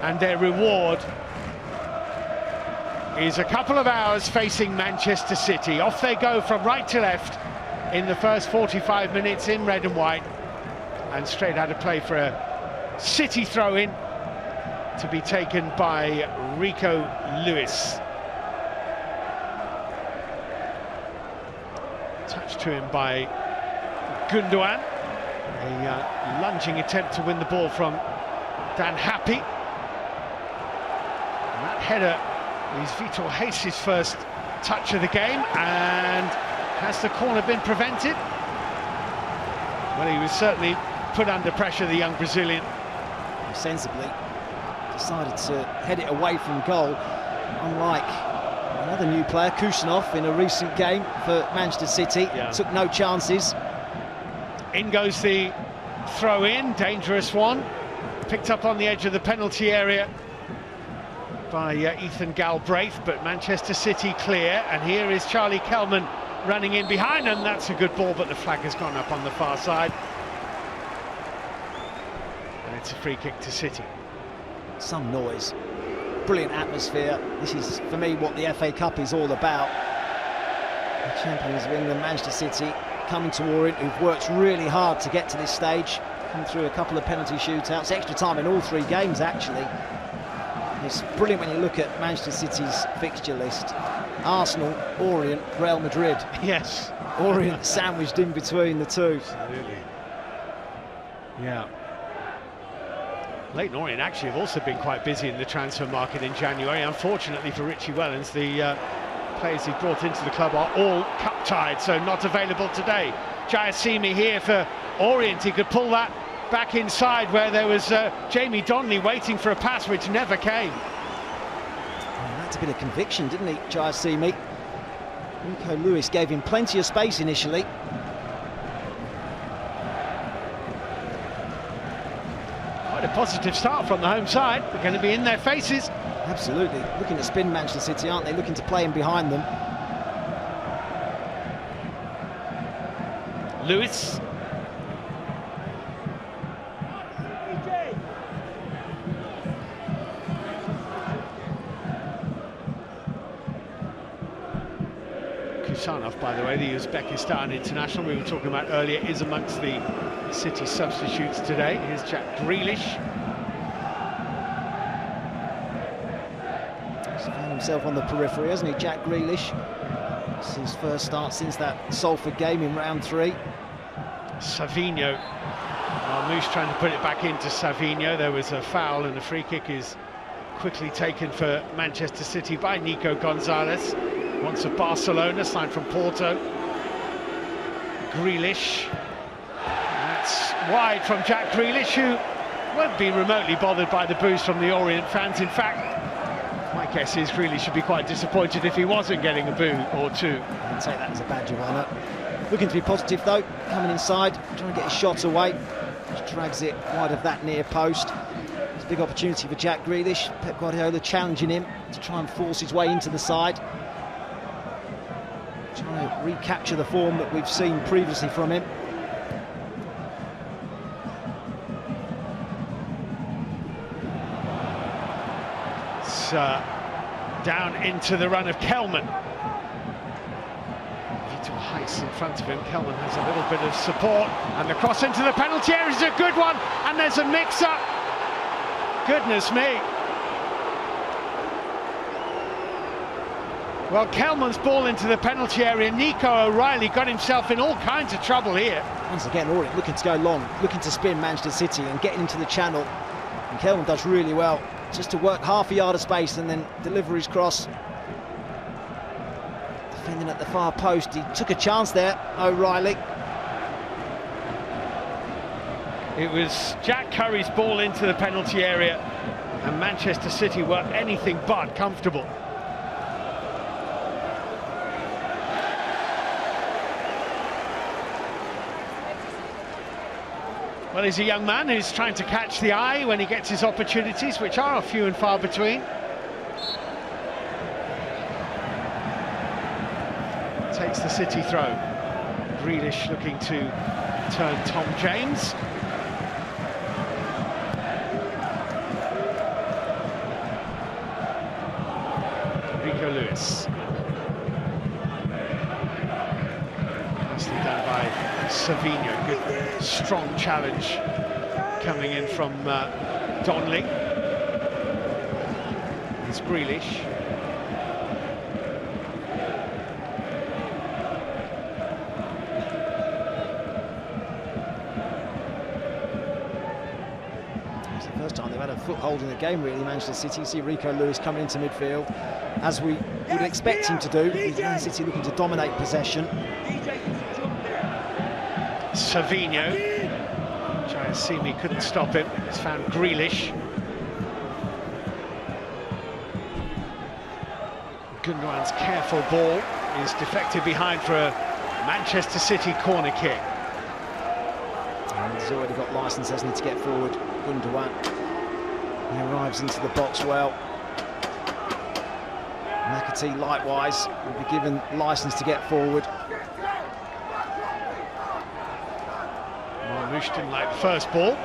And their reward is a couple of hours facing Manchester City. Off they go from right to left in the first 45 minutes in red and white, and straight out of play for a City throw-in to be taken by Rico Lewis. Touched to him by Gundogan. A lunging attempt to win the ball from Dan Happy. And that header is Vitor Reis's first touch of the game, and has the corner been prevented? Well, he was certainly put under pressure, the young Brazilian. Sensibly decided to head it away from goal, unlike another new player, Kusanov, in a recent game for Manchester City. Took no chances. In goes the throw-in, dangerous one. Picked up on the edge of the penalty area by Ethan Galbraith, but Manchester City clear, and here is Charlie Kelman running in behind, and that's a good ball, but the flag has gone up on the far side. And it's a free kick to City. Some noise, brilliant atmosphere. This is, for me, what the FA Cup is all about. The champions of England, Manchester City, coming to Orient, who've worked really hard to get to this stage, come through a couple of penalty shootouts, extra time in all three games actually. It's brilliant when you look at Manchester City's fixture list. Arsenal, Orient, Real Madrid. Yes. Orient sandwiched in between the two. Absolutely. Yeah. Leyton Orient actually have also been quite busy in the transfer market in January. Unfortunately for Richie Wellens, the players he brought into the club are all cup-tied, so not available today. Jayasimi here for Orient. He could pull that back inside where there was Jamie Donley waiting for a pass which never came. That's a bit of conviction, didn't he, Jayasimi? Rico Lewis gave him plenty of space initially. Quite a positive start from the home side. We're going to be in their faces. Absolutely. Looking to spin Manchester City, aren't they? Looking to play him behind them. Lewis. Kusanov, by the way, the Uzbekistan international we were talking about earlier, is amongst the City substitutes today. Here's Jack Grealish. He's found himself on the periphery, hasn't he, Jack Grealish? It's his first start since that Salford game in round 3. Savinho. Moose trying to put it back into Savinho. There was a foul, and the free kick is quickly taken for Manchester City by Nico Gonzalez. Once of Barcelona, signed from Porto. Grealish. That's wide from Jack Grealish, who won't be remotely bothered by the boost from the Orient fans. In fact, my guess is Grealish should be quite disappointed if he wasn't getting a boo or two. I'd take that as a badge of honour. Looking to be positive though, coming inside, trying to get his shot away. Just drags it wide of that near post. It's a big opportunity for Jack Grealish. Pep Guardiola challenging him to try and force his way into the side. Trying to recapture the form that we've seen previously from him. It's down into the run of Kelman. Vitor Reis in front of him. Kelman has a little bit of support, and the cross into the penalty area is a good one, and there's a mix-up. Goodness me. Well, Kelman's ball into the penalty area. Nico O'Reilly got himself in all kinds of trouble here. Once again, Orient looking to go long, looking to spin Manchester City and getting into the channel. And Kelman does really well, just to work half a yard of space and then deliver his cross. Defending at the far post, he took a chance there, O'Reilly. It was Jack Curry's ball into the penalty area, and Manchester City were anything but comfortable. Well, he's a young man who's trying to catch the eye when he gets his opportunities, which are few and far between. Takes the City throw. Grealish looking to turn Tom James. Rico Lewis. Nicely done by Savinho. Good, strong challenge coming in from Donley. It's Grealish. It's the first time they've had a foothold in the game, really, Manchester City. You see Rico Lewis coming into midfield, as we would expect him to do. Man City looking to dominate possession. Savinho. Jayasimi couldn't stop him. He's found Grealish. Gundogan's careful ball is deflected behind for a Manchester City corner kick. And he's already got licence, hasn't he, to get forward. Gundogan. He arrives into the box well. McAtee, likewise, will be given licence to get forward. Marmoush didn't like the first ball.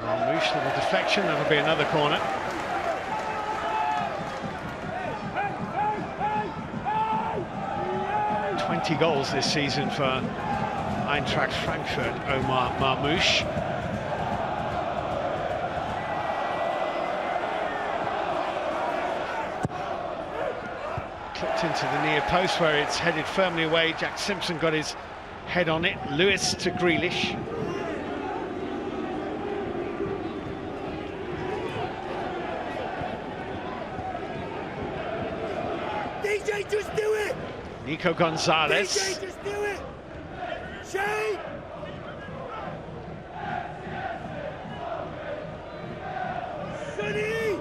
Marmoush, little deflection, that'll be another corner. Goals this season for Eintracht Frankfurt, Omar Marmoush. Clipped into the near post where it's headed firmly away. Jack Simpson got his head on it. Lewis to Grealish. DJ, just do it! Nico Gonzalez. DJ, just do it! Shane! Sonny!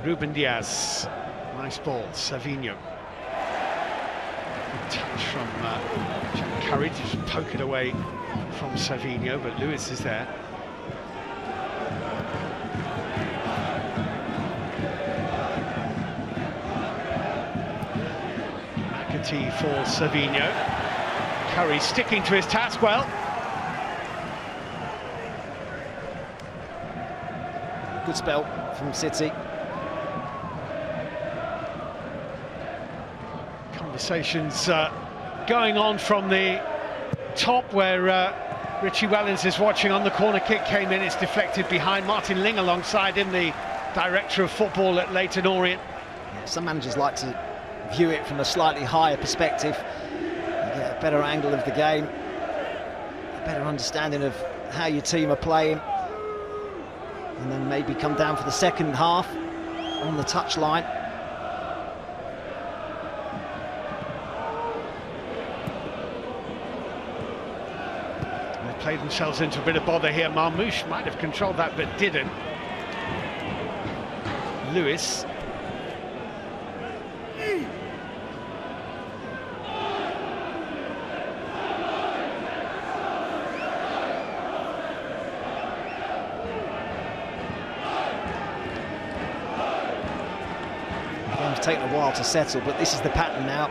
Ruben Diaz. Nice ball. Savinho. Good touch from Jack Courage. Just poke it away from Savinho, but Lewis is there. For Savinho. Curry sticking to his task well. Good spell from City. Conversations going on from the top where Richie Wellens is watching on. The corner kick came in, it's deflected behind. Martin Ling alongside him, the director of football at Leyton Orient. Some managers like to view it from a slightly higher perspective. You get a better angle of the game, a better understanding of how your team are playing, and then maybe come down for the second half on the touchline. They played themselves into a bit of bother here. Marmoush might have controlled that but didn't. Lewis. It's taken a while to settle, but this is the pattern now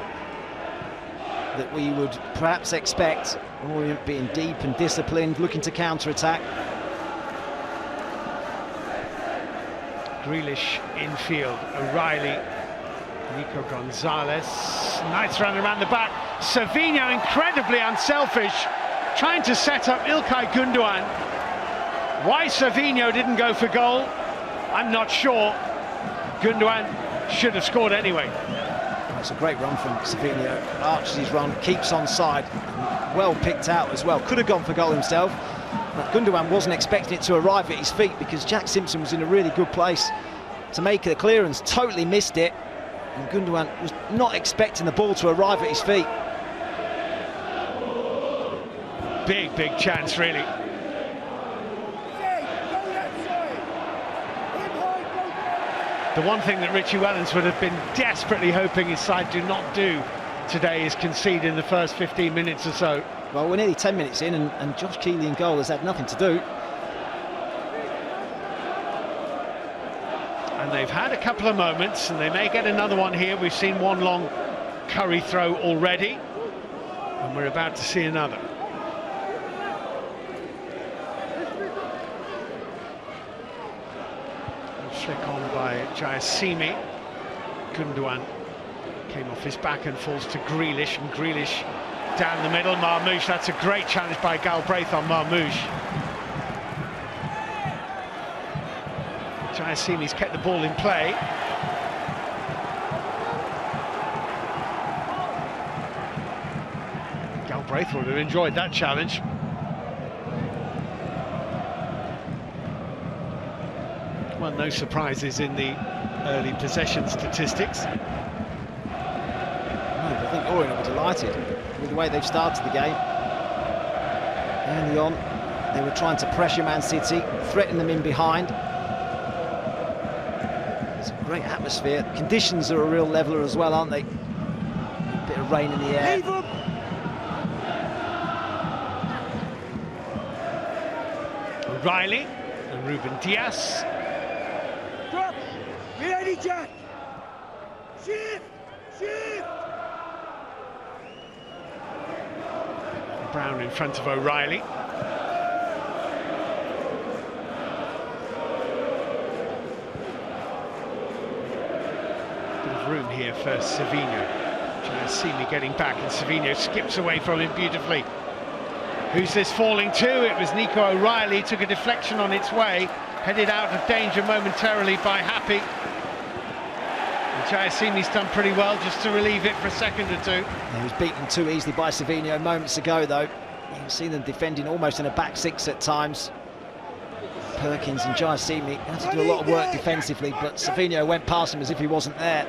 that we would perhaps expect. Orient being deep and disciplined, looking to counter-attack. Grealish infield, O'Reilly, Nico Gonzalez, nice run around the back. Savinho incredibly unselfish, trying to set up İlkay Gundogan. Why Savinho didn't go for goal, I'm not sure. Gundogan should have scored anyway. It's a great run from Savinho. Arches his run, keeps on side, well picked out as well. Could have gone for goal himself, but Gundogan wasn't expecting it to arrive at his feet because Jack Simpson was in a really good place to make the clearance. Totally missed it, and Gundogan was not expecting the ball to arrive at his feet. Big chance, really. The one thing that Richie Wellens would have been desperately hoping his side do not do today is concede in the first 15 minutes or so. Well, we're nearly 10 minutes in, and Josh Keeley in goal has had nothing to do. And they've had a couple of moments, and they may get another one here. We've seen one long curry throw already, and we're about to see another. Flick on by Jayasimi. Gundogan came off his back and falls to Grealish, and Grealish down the middle. Marmoush, that's a great challenge by Galbraith on Marmoush. Jayasimi's kept the ball in play. Galbraith would have enjoyed that challenge. Well, no surprises in the early possession statistics. No, I think Orient were delighted with the way they've started the game. Early on, they were trying to pressure Man City, threaten them in behind. It's a great atmosphere. Conditions are a real leveller as well, aren't they? A bit of rain in the air. O'Reilly and Ruben Dias. Drop! Get ready, Jack! Shift! Shift! Brown in front of O'Reilly. Bit of room here for Savinho. Jayasimi getting back, and Savinho skips away from him beautifully. Who's this falling to? It was Nico O'Reilly. Took a deflection on its way, headed out of danger momentarily by Happy. And Jayasimi's done pretty well just to relieve it for a second or two. Yeah, he was beaten too easily by Savinho moments ago, though. You can see them defending almost in a back six at times. Perkins and Jayasimi had to do a lot of work defensively, but Savinho went past him as if he wasn't there.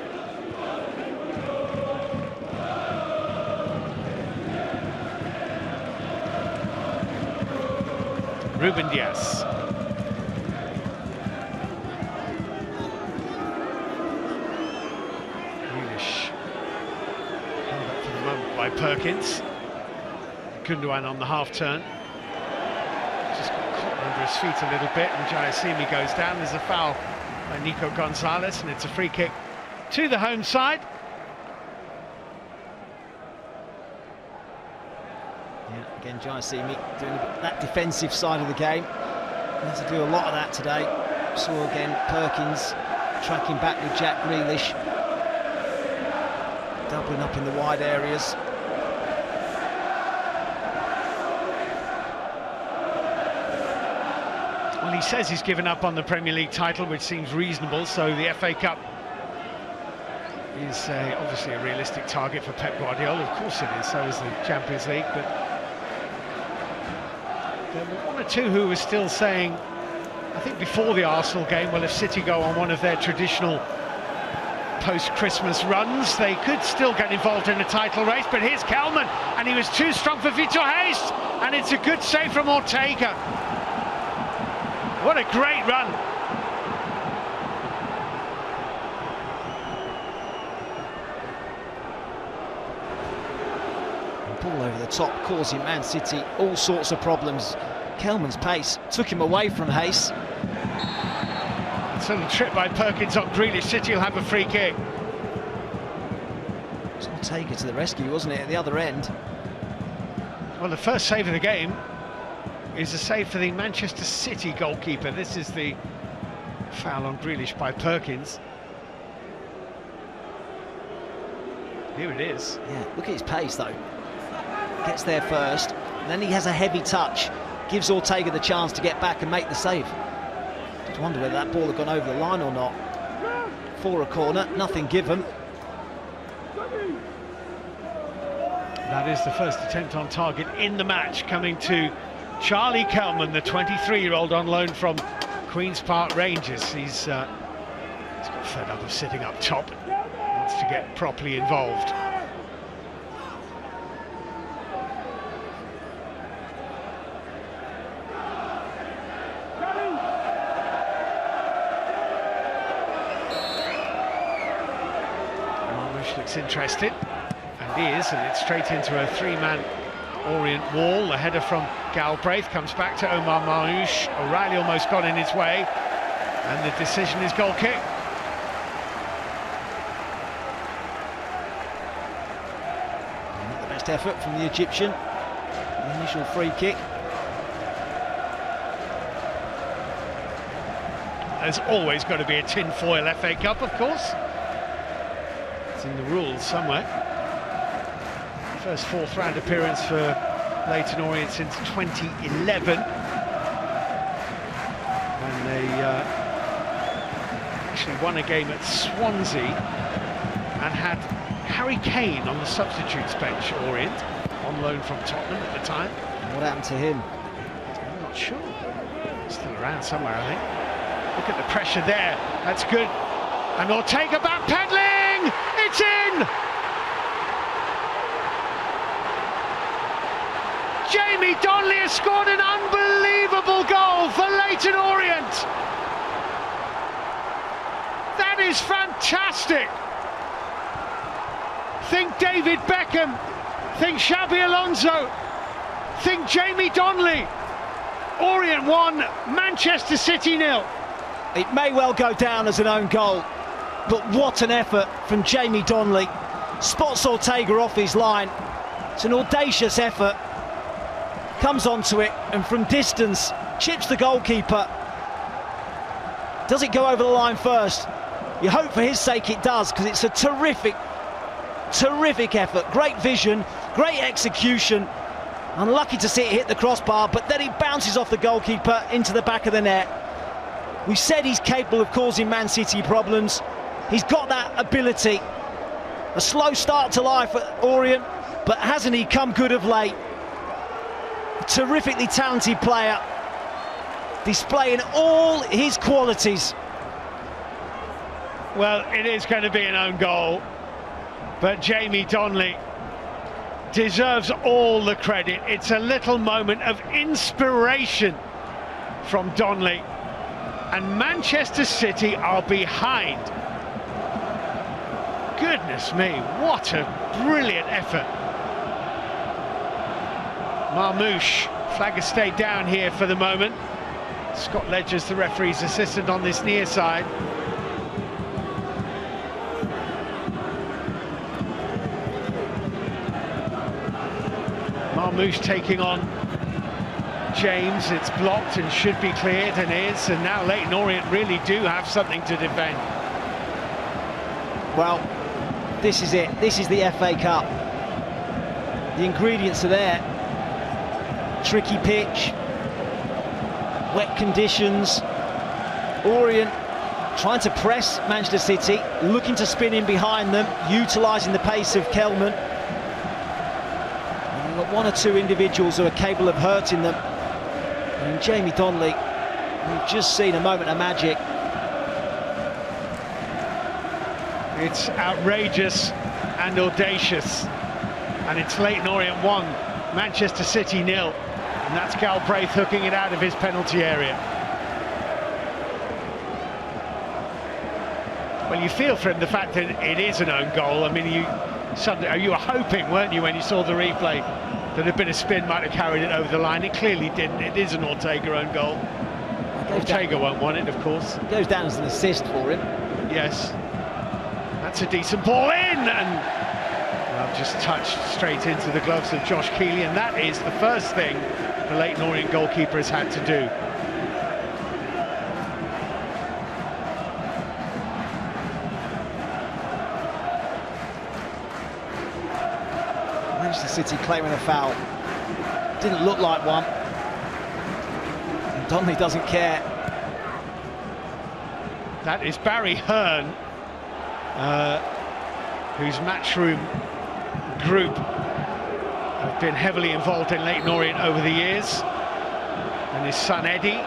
Ruben Dias. Grealish held up for the moment by Perkins. Gundogan on the half turn. Just got caught under his feet a little bit, and Jayasimi goes down. There's a foul by Nico Gonzalez, and it's a free kick to the home side. Yeah, again, Jayasimi doing a bit that defensive side of the game. He had to do a lot of that today. Saw again Perkins tracking back with Jack Grealish, doubling up in the wide areas. Well, he says he's given up on the Premier League title, which seems reasonable, so the FA Cup is obviously a realistic target for Pep Guardiola. Of course it is, so is the Champions League, but there were one or two who were still saying, I think before the Arsenal game, well, if City go on one of their traditional post-Christmas runs, they could still get involved in a title race. But here's Kelman, and he was too strong for Vitor Hayes, and it's a good save from Ortega. What a great run. Ball over the top, causing Man City all sorts of problems. Kelman's pace took him away from Hayes. It's a little trip by Perkins on Grealish. City will have a free kick. It's Ortega to the rescue, wasn't it, at the other end? Well, the first save of the game is a save for the Manchester City goalkeeper. This is the foul on Grealish by Perkins. Here it is. Yeah, look at his pace though. Gets there first, and then he has a heavy touch, gives Ortega the chance to get back and make the save. Just wonder whether that ball had gone over the line or not. For a corner, nothing given. That is the first attempt on target in the match, coming to Charlie Kelman, the 23-year-old on loan from Queen's Park Rangers. He's got fed up of sitting up top, wants to get properly involved. Looks interested, and is, and it's straight into a three-man Orient wall. The header from Galbraith comes back to Omar Marmoush. O'Reilly almost got in his way, and the decision is goal kick. best effort from the Egyptian. The initial free kick. There's always got to be a tin-foil FA Cup, of course. It's in the rules somewhere. First fourth round appearance for Leyton Orient since 2011. When they actually won a game at Swansea and had Harry Kane on the substitutes bench, Orient, on loan from Tottenham at the time. What happened to him? I'm not sure. Still around somewhere, I think. Look at the pressure there. That's good. And Ortega backpedaling. It's in. Jamie Donley has scored an unbelievable goal for Leyton Orient. That is fantastic. Think David Beckham. Think Xabi Alonso. Think Jamie Donley. Orient 1, Manchester City 0. It may well go down as an own goal, but what an effort from Jamie Donley. Spots Ortega off his line. It's an audacious effort. Comes onto it and from distance chips the goalkeeper. Does it go over the line first? You hope for his sake it does, because it's a terrific effort. Great vision, great execution. Unlucky to see it hit the crossbar, but then he bounces off the goalkeeper into the back of the net. We said he's capable of causing Man City problems. He's got that ability. A slow start to life at Orient, but hasn't he come good of late? A terrifically talented player, displaying all his qualities. Well, it is going to be an own goal, but Jamie Donley deserves all the credit. It's a little moment of inspiration from Donley. And Manchester City are behind. Goodness me, what a brilliant effort. Marmouche, flag has stayed down here for the moment. Scott Ledger's the referee's assistant on this near side. Marmouche taking on James. It's blocked and should be cleared, and is, and now Leyton Orient really do have something to defend. Well, this is it. This is the FA Cup. The ingredients are there. Tricky pitch, wet conditions. Orient trying to press Manchester City, looking to spin in behind them, utilising the pace of Kelman. And you've got one or two individuals who are capable of hurting them. And Jamie Donley, we've just seen a moment of magic. It's outrageous and audacious, and it's Leyton Orient 1, Manchester City 0, and that's Galbraith hooking it out of his penalty area. Well, you feel for him the fact that it is an own goal. I mean, you were hoping, weren't you, when you saw the replay, that a bit of spin might have carried it over the line. It clearly didn't. It is an Ortega own goal. Ortega won't want it, of course. It goes down as an assist for him. Yes. That's a decent ball in, and well, just touched straight into the gloves of Josh Keeley, and that is the first thing the Leyton Orient goalkeeper has had to do. Manchester City claiming a foul. Didn't look like one. And Donley doesn't care. That is Barry Hearn, whose matchroom group have been heavily involved in Leyton Orient over the years. And his son Eddie,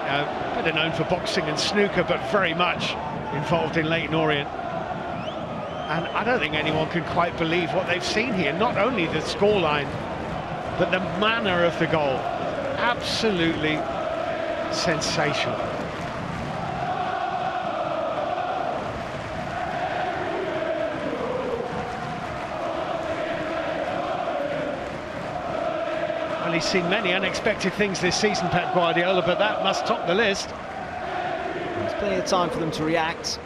better known for boxing and snooker, but very much involved in Leyton Orient. And I don't think anyone can quite believe what they've seen here. Not only the scoreline, but the manner of the goal. Absolutely sensational. Well, he's seen many unexpected things this season, Pep Guardiola, but that must top the list. There's plenty of time for them to react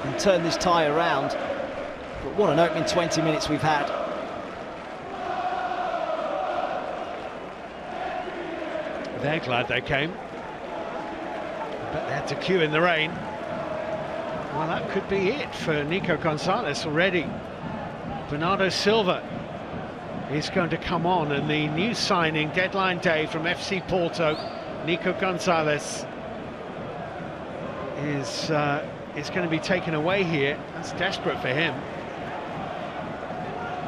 and turn this tie around. But what an opening 20 minutes we've had. They're glad they came. But they had to queue in the rain. Well, that could be it for Nico Gonzalez already. Bernardo Silva is going to come on, and the new signing deadline day from FC Porto, Nico Gonzalez, is going to be taken away here. That's desperate for him.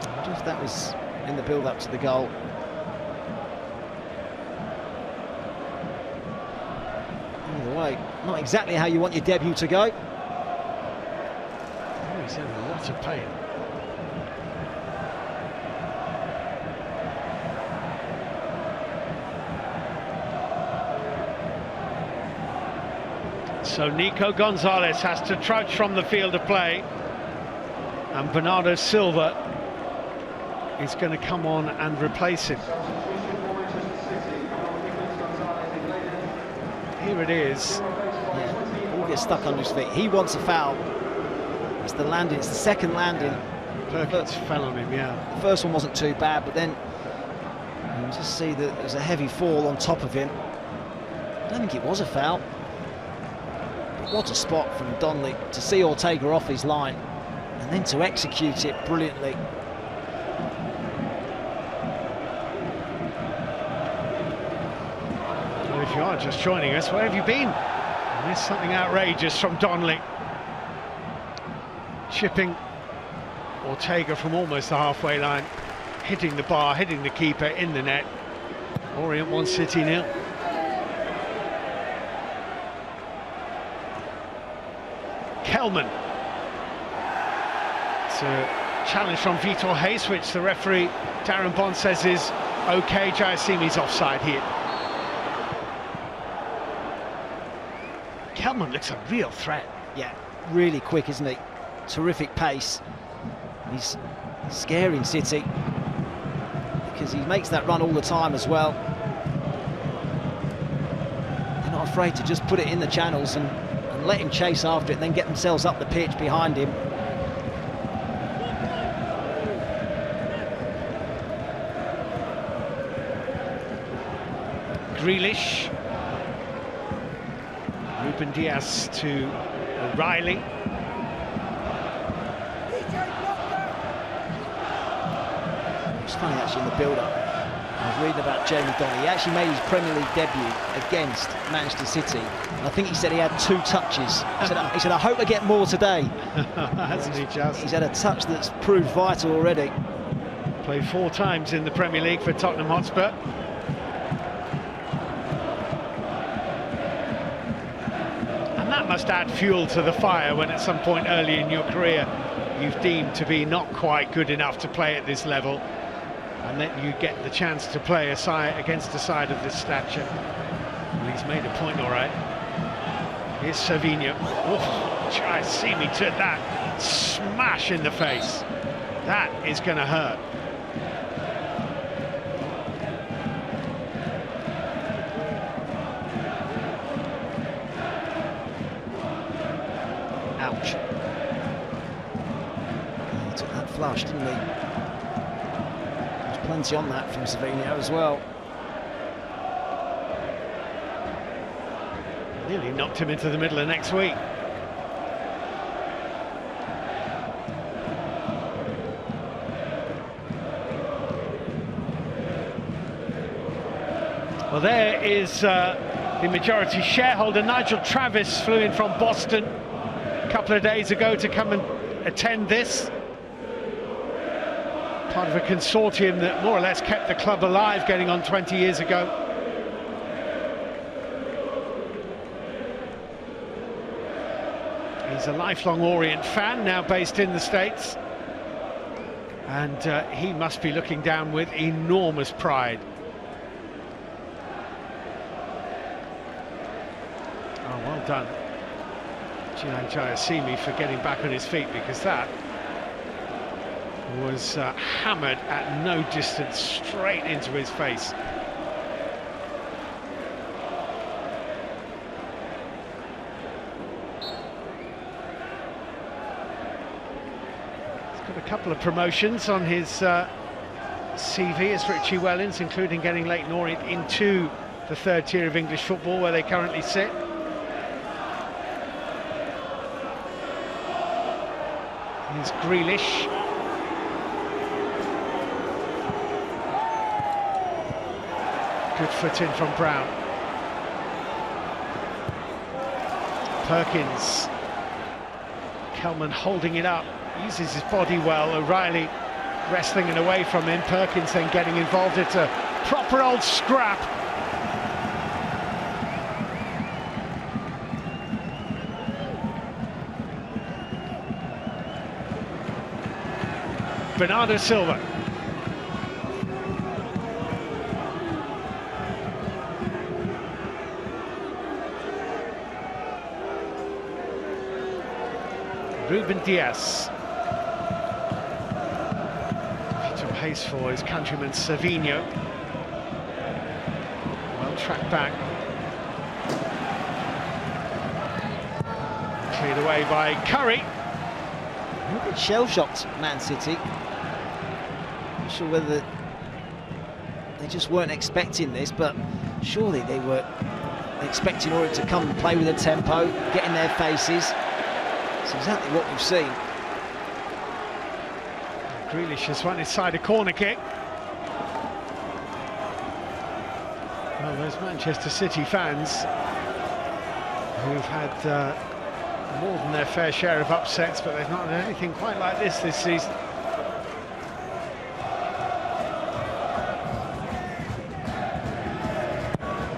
I wonder if that was in the build-up to the goal. Either way, not exactly how you want your debut to go. Oh, he's in a lot of pain. So Nico Gonzalez has to trudge from the field of play, and Bernardo Silva is going to come on and replace him. Here it is. Yeah, all gets stuck on his feet. He wants a foul. It's the landing, it's the second landing. Perkins fell on him, yeah. The first one wasn't too bad, but then you just see that there's a heavy fall on top of him. I don't think it was a foul. But what a spot from Donley to see Ortega off his line and then to execute it brilliantly. Well, if you are just joining us, where have you been? There's something outrageous from Donley. Chipping Ortega from almost the halfway line, hitting the bar, hitting the keeper in the net. Orient 1, City 0. Kelman. It's a challenge from Vitor Hayes, which the referee Darren Bond says is okay. Jayasimi's offside here. Kelman looks a real threat. Yeah, really quick, isn't he? Terrific pace. He's scaring City because he makes that run all the time as well. They're not afraid to just put it in the channels and let him chase after it and then get themselves up the pitch behind him. Grealish. Ruben Diaz to O'Reilly. It's funny actually in the build-up. I was reading about Jamie Donley. He actually made his Premier League debut against Manchester City. And I think he said he had 2 touches. He said, I hope I get more today. Hasn't he just? He's had a touch that's proved vital already. Played 4 times in the Premier League for Tottenham Hotspur. And that must add fuel to the fire when at some point early in your career you've deemed to be not quite good enough to play at this level, and then you get the chance to play against a side of this stature. Well, he's made a point, all right. Here's Savinho. Oh, Jayasimi took that smash in the face. That is going to hurt. Ouch. He took that flush, didn't he? There's plenty on that from Savinho as well. Nearly knocked him into the middle of next week. Well, there is the majority shareholder. Nigel Travis flew in from Boston a couple of days ago to come and attend this. Part of a consortium that more or less kept the club alive getting on 20 years ago. He's a lifelong Orient fan, now based in the States. And he must be looking down with enormous pride. Oh, well done, Gyan Jayasimi, for getting back on his feet, because that was hammered at no distance straight into his face. He's got a couple of promotions on his CV as Richie Wellens, including getting Leyton Orient into the third tier of English football where they currently sit. Here's Grealish. Good foot in from Brown. Perkins. Kelman holding it up, uses his body well. O'Reilly wrestling it away from him. Perkins then getting involved. It's a proper old scrap. Bernardo Silva. Ruben Diaz. Some pace for his countryman Savinho. Well tracked back. Cleared away by Curry. A little bit shell-shocked, Man City. Not sure whether they just weren't expecting this, but surely they were expecting Orient to come and play with a tempo, get in their faces. It's exactly what we've seen. Grealish has won inside a corner kick. Well, those Manchester City fans who've had more than their fair share of upsets, but they've not had anything quite like this season.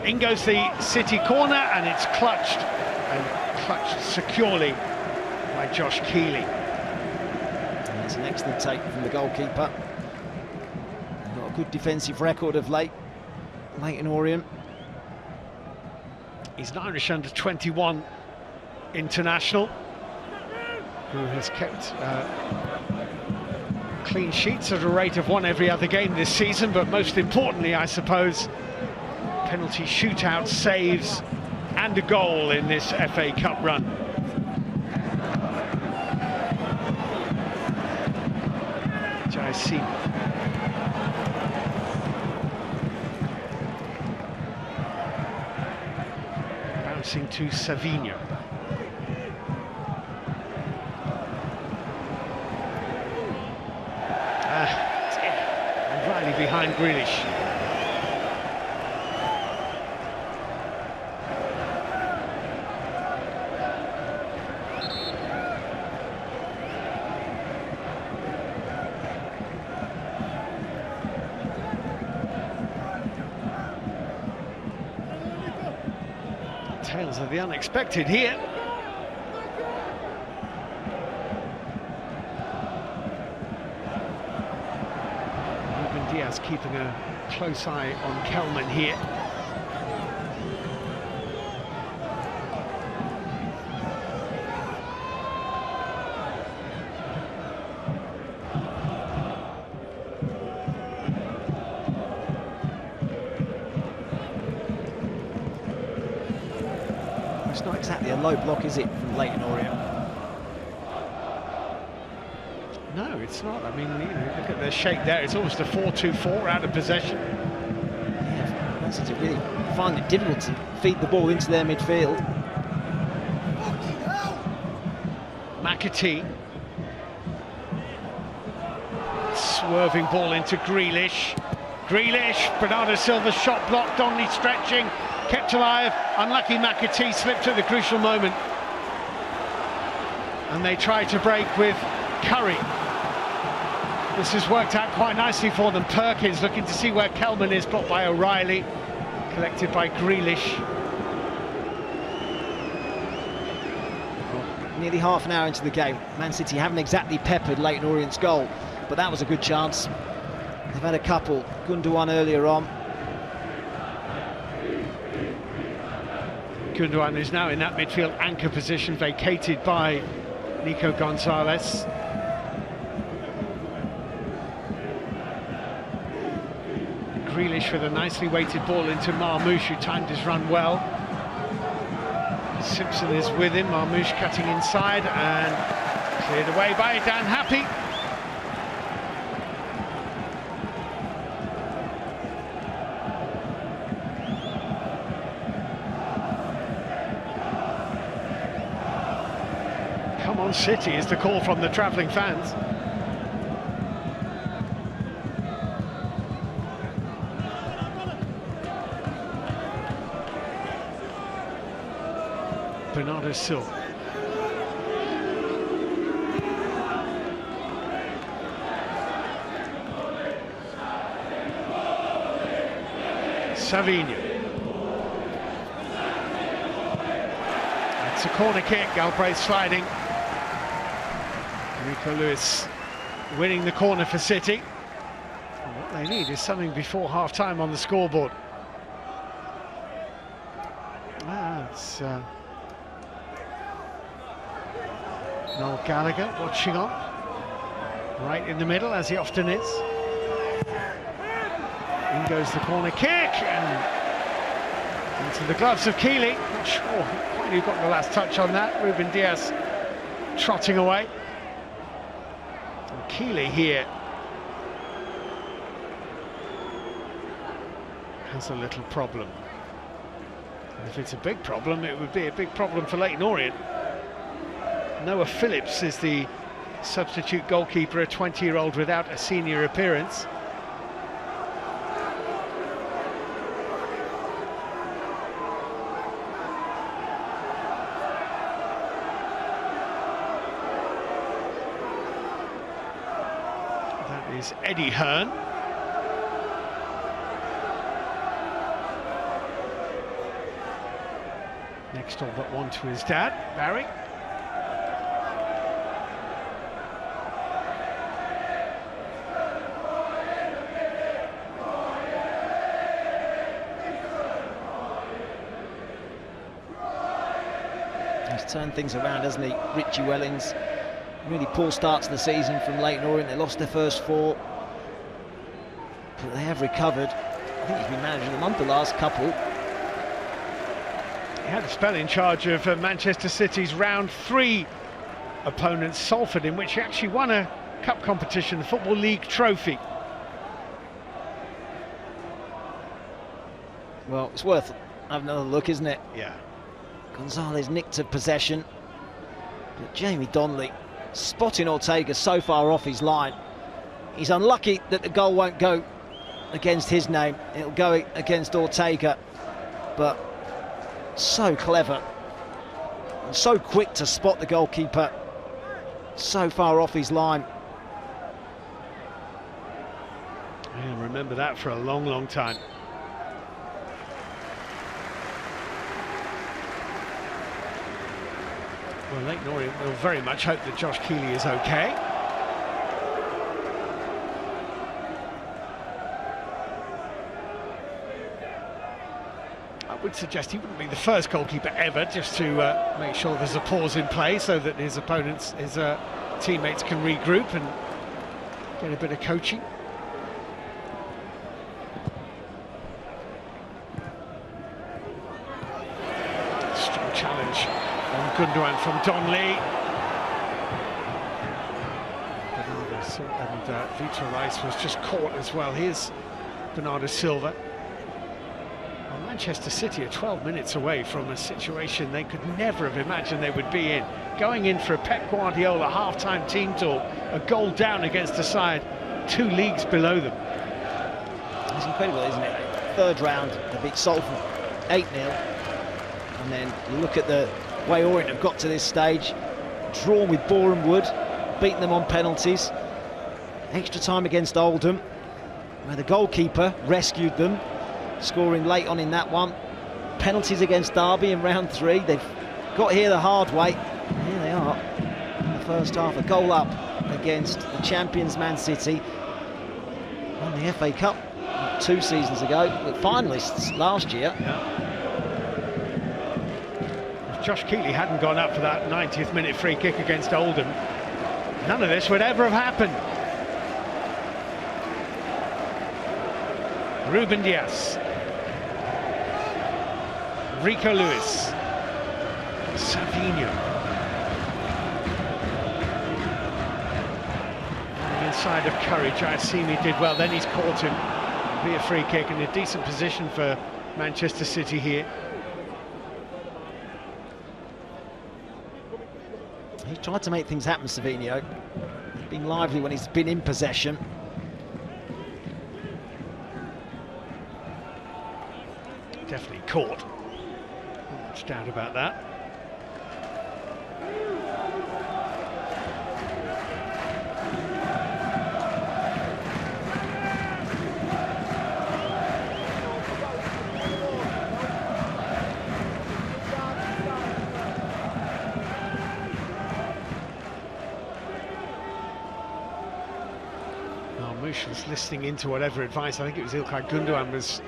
In goes the City corner, and it's clutched securely by Josh Keeley. That's an excellent take from the goalkeeper. Got a good defensive record of late, Leyton Orient. He's an Irish under-21 international who has kept clean sheets at a rate of one every other game this season, but most importantly, I suppose, penalty shootouts, saves and a goal in this FA Cup run. Jai bouncing to Savinho. And Riley behind Grealish. Tales of the unexpected here. Ruben Diaz keeping a close eye on Kelman here. It's not exactly a low block, is it, from Leyton Orient? No, it's not. I mean, look at the shape there. It's almost a 4-2-4 out of possession. Yeah, Man City really find it difficult to feed the ball into their midfield. McAtee. Swerving ball into Grealish. Grealish, Bernardo Silva shot blocked, Donley stretching. Kept alive, unlucky McAtee slipped at the crucial moment. And they try to break with Curry. This has worked out quite nicely for them. Perkins looking to see where Kelman is, blocked by O'Reilly, collected by Grealish. Nearly half an hour into the game, Man City haven't exactly peppered Leyton Orient's goal, but that was a good chance. They've had a couple, Gundogan earlier on. Gundogan is now in that midfield anchor position, vacated by Nico Gonzalez. Grealish with a nicely weighted ball into Marmoush, who timed his run well. Simpson is with him, Marmoush cutting inside and cleared away by Dan Happy. Come on, City is the call from the travelling fans. Bernardo Silva. Savinho. It's a corner kick, Galbraith sliding. Rico Lewis winning the corner for City. And what they need is something before half-time on the scoreboard. It's Noel Gallagher watching on, right in the middle, as he often is. In goes the corner kick, and into the gloves of Keeley. Not sure quite who got the last touch on that. Ruben Diaz trotting away. And Keeley here has a little problem. And if it's a big problem, it would be a big problem for Leyton Orient. Noah Phillips is the substitute goalkeeper, a 20-year-old without a senior appearance. That is Eddie Hearn. Next all but one to his dad, Barry. He's turned things around, hasn't he? Richie Wellens. Really poor start to the season from Leyton Orient. They lost their first 4, but they have recovered. I think he's been managing them the last couple. He had a spell in charge of Manchester City's round 3 opponent, Salford, in which he actually won a cup competition, the Football League trophy. Well, it's worth having another look, isn't it? Yeah. Gonzalez nicked a possession, but Jamie Donley spotting Ortega so far off his line. He's unlucky that the goal won't go against his name. It'll go against Ortega, but so clever and so quick to spot the goalkeeper so far off his line. Yeah, remember that for a long, long time. Well, Leyton Orient will very much hope that Josh Keeley is okay. I would suggest he wouldn't be the first goalkeeper ever, just to make sure there's a pause in play so that his opponents, his teammates can regroup and get a bit of coaching. Strong challenge on Gundogan from Donley. And Vitor Rice was just caught as well. Here's Bernardo Silva. Well, Manchester City are 12 minutes away from a situation they could never have imagined they would be in. Going in for a Pep Guardiola half-time team talk, a goal down against a side 2 leagues below them. It's incredible, isn't it? Third round, they beat Salford 8-0. And then you look at the way Orient have got to this stage, drawn with Boreham Wood, beaten them on penalties. Extra time against Oldham, where the goalkeeper rescued them, scoring late on in that one. Penalties against Derby in round 3. They've got here the hard way. Here they are in the first half, a goal up against the champions Man City. Won the FA Cup 2 seasons ago, but finalists last year. Yeah. If Josh Keeley hadn't gone up for that 90th minute free kick against Oldham, none of this would ever have happened. Ruben Diaz, Rico Lewis, Savinho. On the inside of Curry, Jayasimi did well, then he's caught him. Be a free kick in a decent position for Manchester City here. He's tried to make things happen, Savinho. He's been lively when he's been in possession. Definitely caught. Not much doubt about that. Was listening into whatever advice, I think it was İlkay Gündoğan was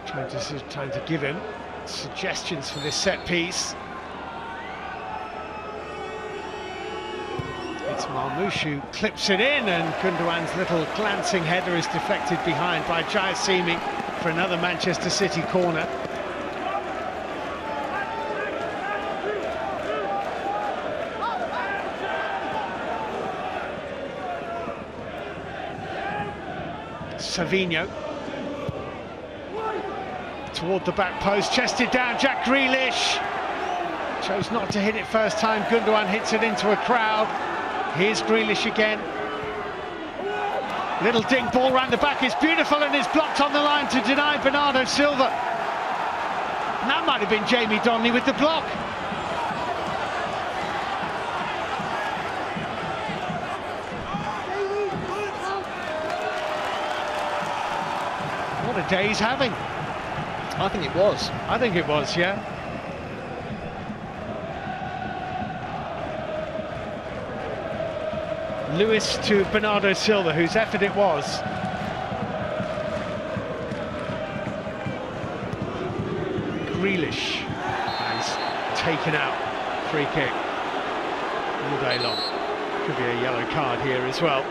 trying to give him suggestions for this set piece. It's Marmoush who clips it in, and Gündoğan's little glancing header is deflected behind by Jayasimi for another Manchester City corner. Savinho toward the back post, chested down, Jack Grealish chose not to hit it first time. Gündoğan hits it into a crowd. Here's Grealish again, little dink ball round the back, is beautiful and is blocked on the line to deny Bernardo Silva. And that might have been Jamie Donley with the block. What a day he's having. I think it was. I think it was, yeah. Lewis to Bernardo Silva, whose effort it was. Grealish has taken out. Free kick all day long. Could be a yellow card here as well.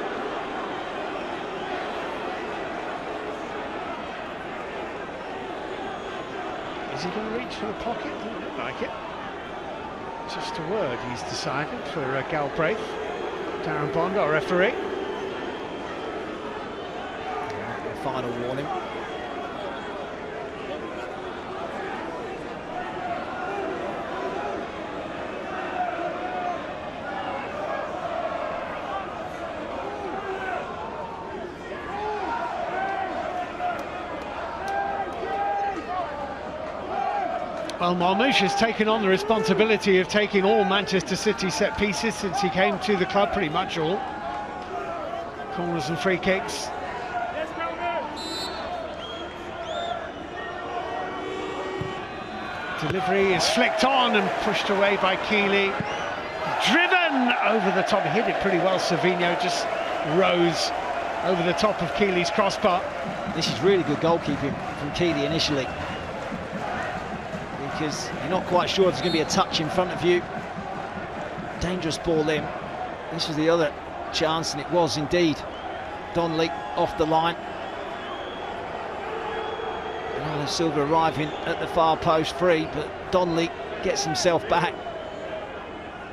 Is he going to reach for the pocket? Doesn't look like it. Just a word he's decided for Galbraith. Darren Bond, our referee. The final warning. Well, Marmoush has taken on the responsibility of taking all Manchester City set pieces since he came to the club, pretty much all. Corners and free kicks. Delivery is flicked on and pushed away by Keeley. Driven over the top, he hit it pretty well. Savinho just rose over the top of Keeley's crossbar. This is really good goalkeeping from Keeley initially, because you're not quite sure if there's going to be a touch in front of you. Dangerous ball in. This was the other chance, and it was indeed. Donley off the line. Bernardo Silva arriving at the far post free, but Donley gets himself back.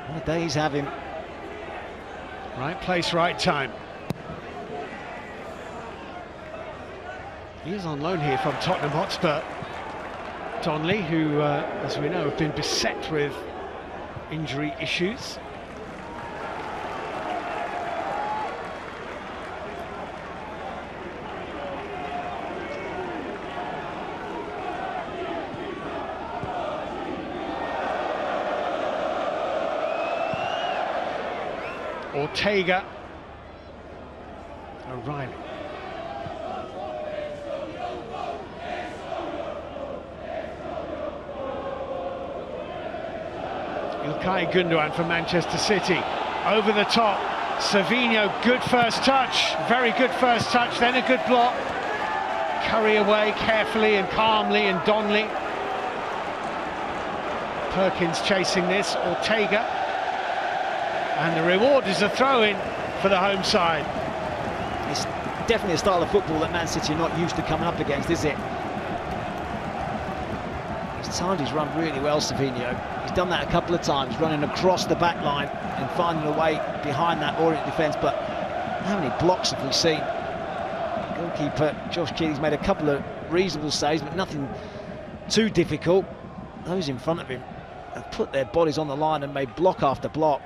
What a day he's having. Right place, right time. He's on loan here from Tottenham Hotspur. Donley, who, as we know, have been beset with injury issues. Ortega. O'Reilly. İlkay Gündoğan from Manchester City. Over the top. Savinho, good first touch. Very good first touch, then a good block. Curry away carefully and calmly, and Donley. Perkins chasing this. Ortega. And the reward is a throw-in for the home side. It's definitely a style of football that Man City are not used to coming up against, is it? He's timed his run really well, Savinho. He's done that a couple of times, running across the back line and finding a way behind that Orient defence. But how many blocks have we seen? Goalkeeper Josh Keeley's made a couple of reasonable saves, but nothing too difficult. Those in front of him have put their bodies on the line and made block after block.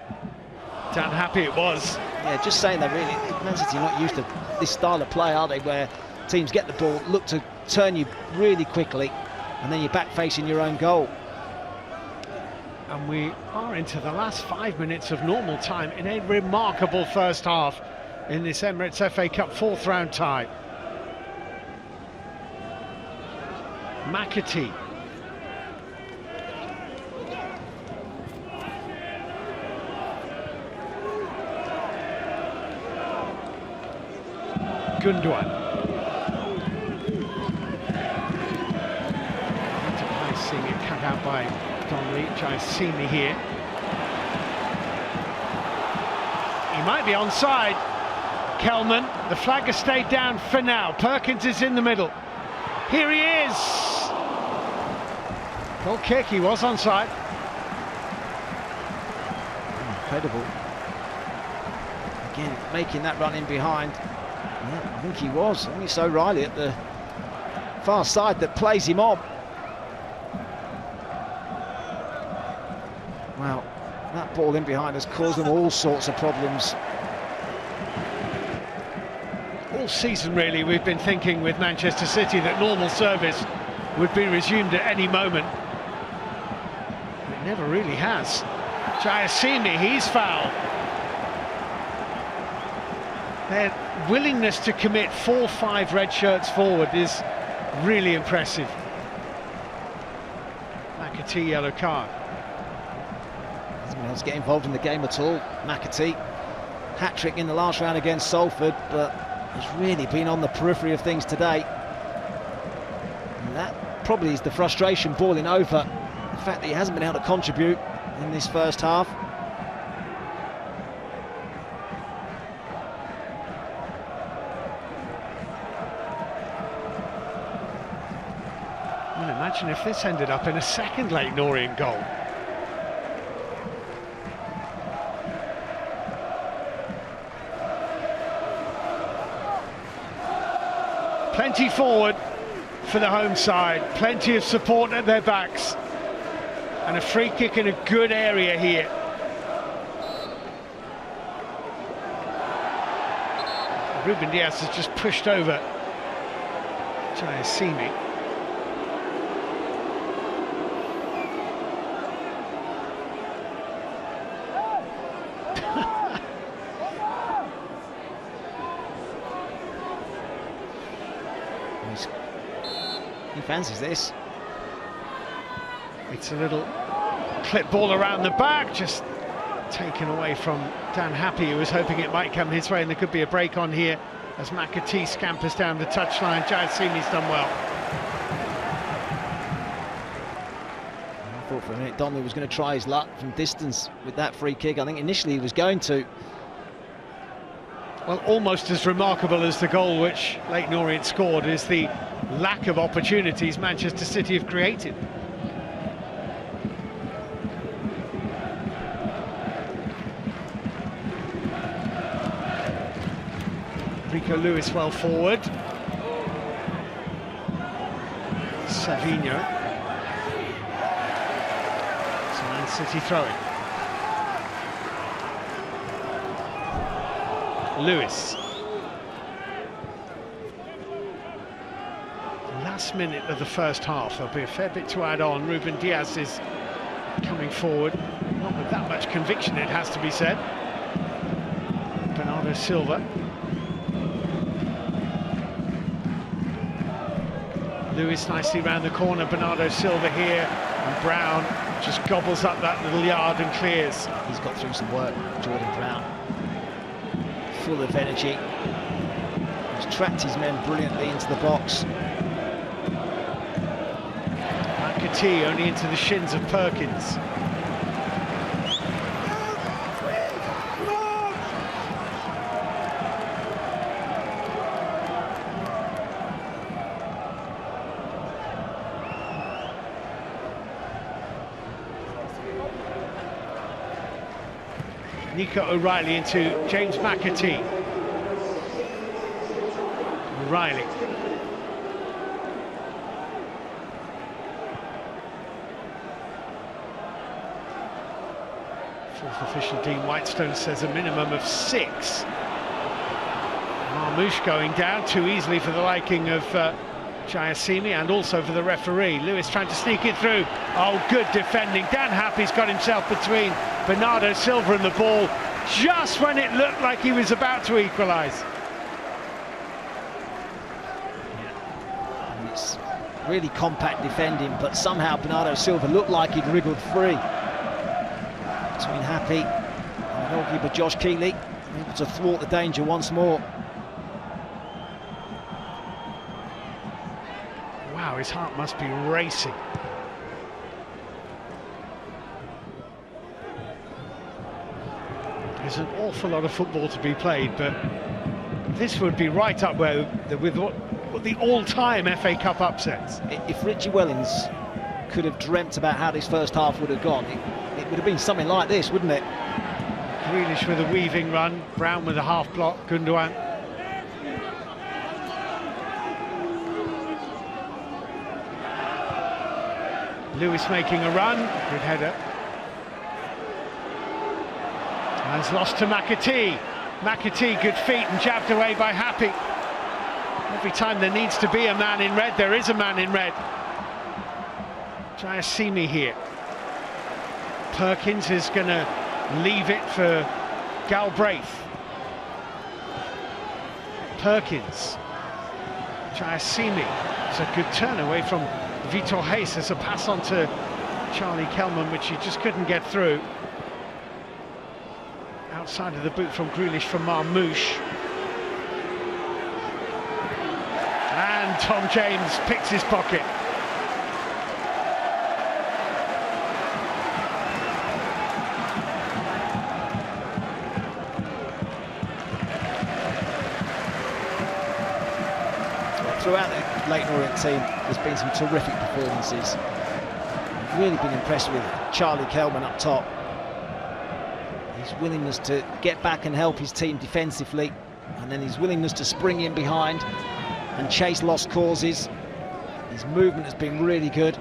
Damn happy it was. Yeah, just saying that really, Man City are not used to this style of play, are they, where teams get the ball, look to turn you really quickly, and then you're back facing your own goal. And we are into the last 5 minutes of normal time in a remarkable first half in this Emirates FA Cup 4th round tie. McAtee. Gundogan. Seeing it cut out by Donley. Josh Keeley here. He might be onside. Kelman. The flag has stayed down for now. Perkins is in the middle. Here he is. Goal kick. He was onside. Incredible. Again, making that run in behind. Yeah, I think he was. I think it's O'Reilly at the far side that plays him on. Well, that ball in behind has caused them all sorts of problems. All season, really, we've been thinking with Manchester City that normal service would be resumed at any moment. It never really has. Jayasimi, he's fouled. Their willingness to commit 4-5 red shirts forward is really impressive. McAtee, yellow card. Doesn't else get involved in the game at all. McAtee, hat-trick in the last round against Salford, but has really been on the periphery of things today. And that probably is the frustration boiling over, the fact that he hasn't been able to contribute in this first half. Well, imagine if this ended up in a second Leyton Orient goal. Plenty forward for the home side, plenty of support at their backs, and a free kick in a good area here. Ruben Diaz has just pushed over Jayasimi. He fancies this. It's a little clip ball around the back, just taken away from Dan Happy, who was hoping it might come his way, and there could be a break on here as McAtee scampers down the touchline. Jayasimi's done well. I thought for a minute Donley was going to try his luck from distance with that free kick. I think initially he was going to. Well, almost as remarkable as the goal which Leyton Orient scored is the lack of opportunities Manchester City have created. Rico Lewis well forward. Savinho. It's a Man City throw-in. Lewis. Last minute of the first half, there'll be a fair bit to add on. Ruben Diaz is coming forward, not with that much conviction, it has to be said. Bernardo Silva. Lewis nicely round the corner, Bernardo Silva here, and Brown just gobbles up that little yard and clears. He's got through some work, Jordan Brown. Full of energy. He's tracked his men brilliantly into the box. McAtee only into the shins of Perkins. Nico O'Reilly into James McAtee. O'Reilly. Fourth official, Dean Whitestone, says a minimum of 6. Marmoush going down too easily for the liking of Jayasimi and also for the referee. Lewis trying to sneak it through. Oh, good defending. Dan Happy's got himself between Bernardo Silva and the ball just when it looked like he was about to equalise. And it's really compact defending, but somehow Bernardo Silva looked like he'd wriggled free. Between Happy and the goalkeeper Josh Keeley, able to thwart the danger once more. Wow, his heart must be racing. There's an awful lot of football to be played, but this would be right up where with what the all-time FA Cup upsets. If Richie Wellens could have dreamt about how this first half would have gone, it would have been something like this, wouldn't it? Grealish with a weaving run, Brown with a half block, Gundogan. Lewis making a run, good header. And it's lost to McAtee. McAtee, good feet and jabbed away by Happy. Every time there needs to be a man in red, there is a man in red. Jayasimi here. Perkins is going to leave it for Galbraith. Perkins. Jayasimi. It's a good turn away from Vitor Hayes as a pass on to Charlie Kelman, which he just couldn't get through. Outside of the boot from Grealish from Marmoush. And Tom James picks his pocket. Throughout the Leyton Orient team, there's been some terrific performances. I've really been impressed with Charlie Kelman up top. His willingness to get back and help his team defensively, and then his willingness to spring in behind and chase lost causes. His movement has been really good.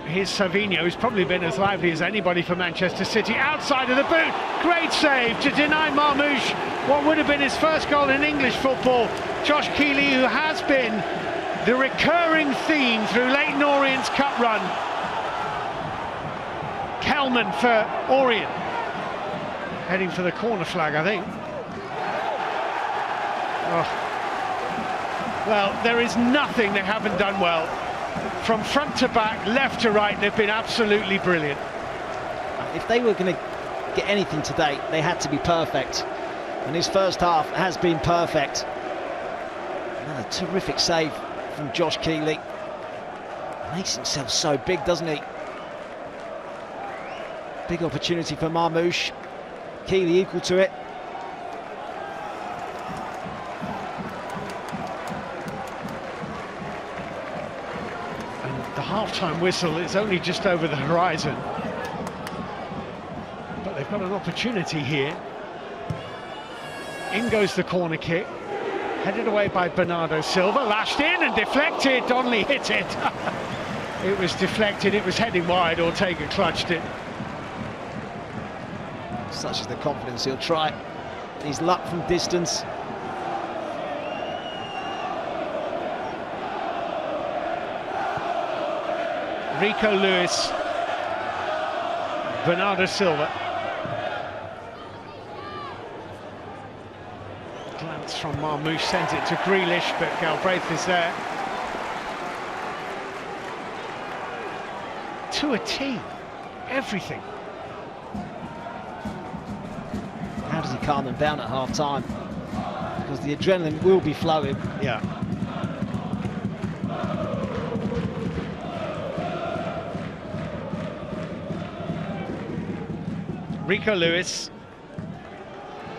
Here's Savinho, who's probably been as lively as anybody for Manchester City, outside of the boot. Great save to deny Marmoush what would have been his first goal in English football. Josh Keeley, who has been the recurring theme through Leyton Orient's cup run. Kelman for Orient. Heading for the corner flag, I think. Oh. Well, there is nothing they haven't done well. From front to back, left to right, they've been absolutely brilliant. If they were going to get anything today, they had to be perfect. And his first half has been perfect. Another terrific save from Josh Keeley. Makes himself so big, doesn't he? Big opportunity for Marmoush. Keeley equal to it. And the half-time whistle is only just over the horizon. But they've got an opportunity here. In goes the corner kick. Headed away by Bernardo Silva, lashed in and deflected. Donley hit it. It was deflected, it was heading wide. Ortega clutched it. Such is the confidence, he'll try his luck from distance. Rico Lewis, Bernardo Silva. Glance from Marmoush, sends it to Grealish, but Galbraith is there. To a T, everything. How does he calm them down at half-time? Because the adrenaline will be flowing. Yeah. Rico Lewis,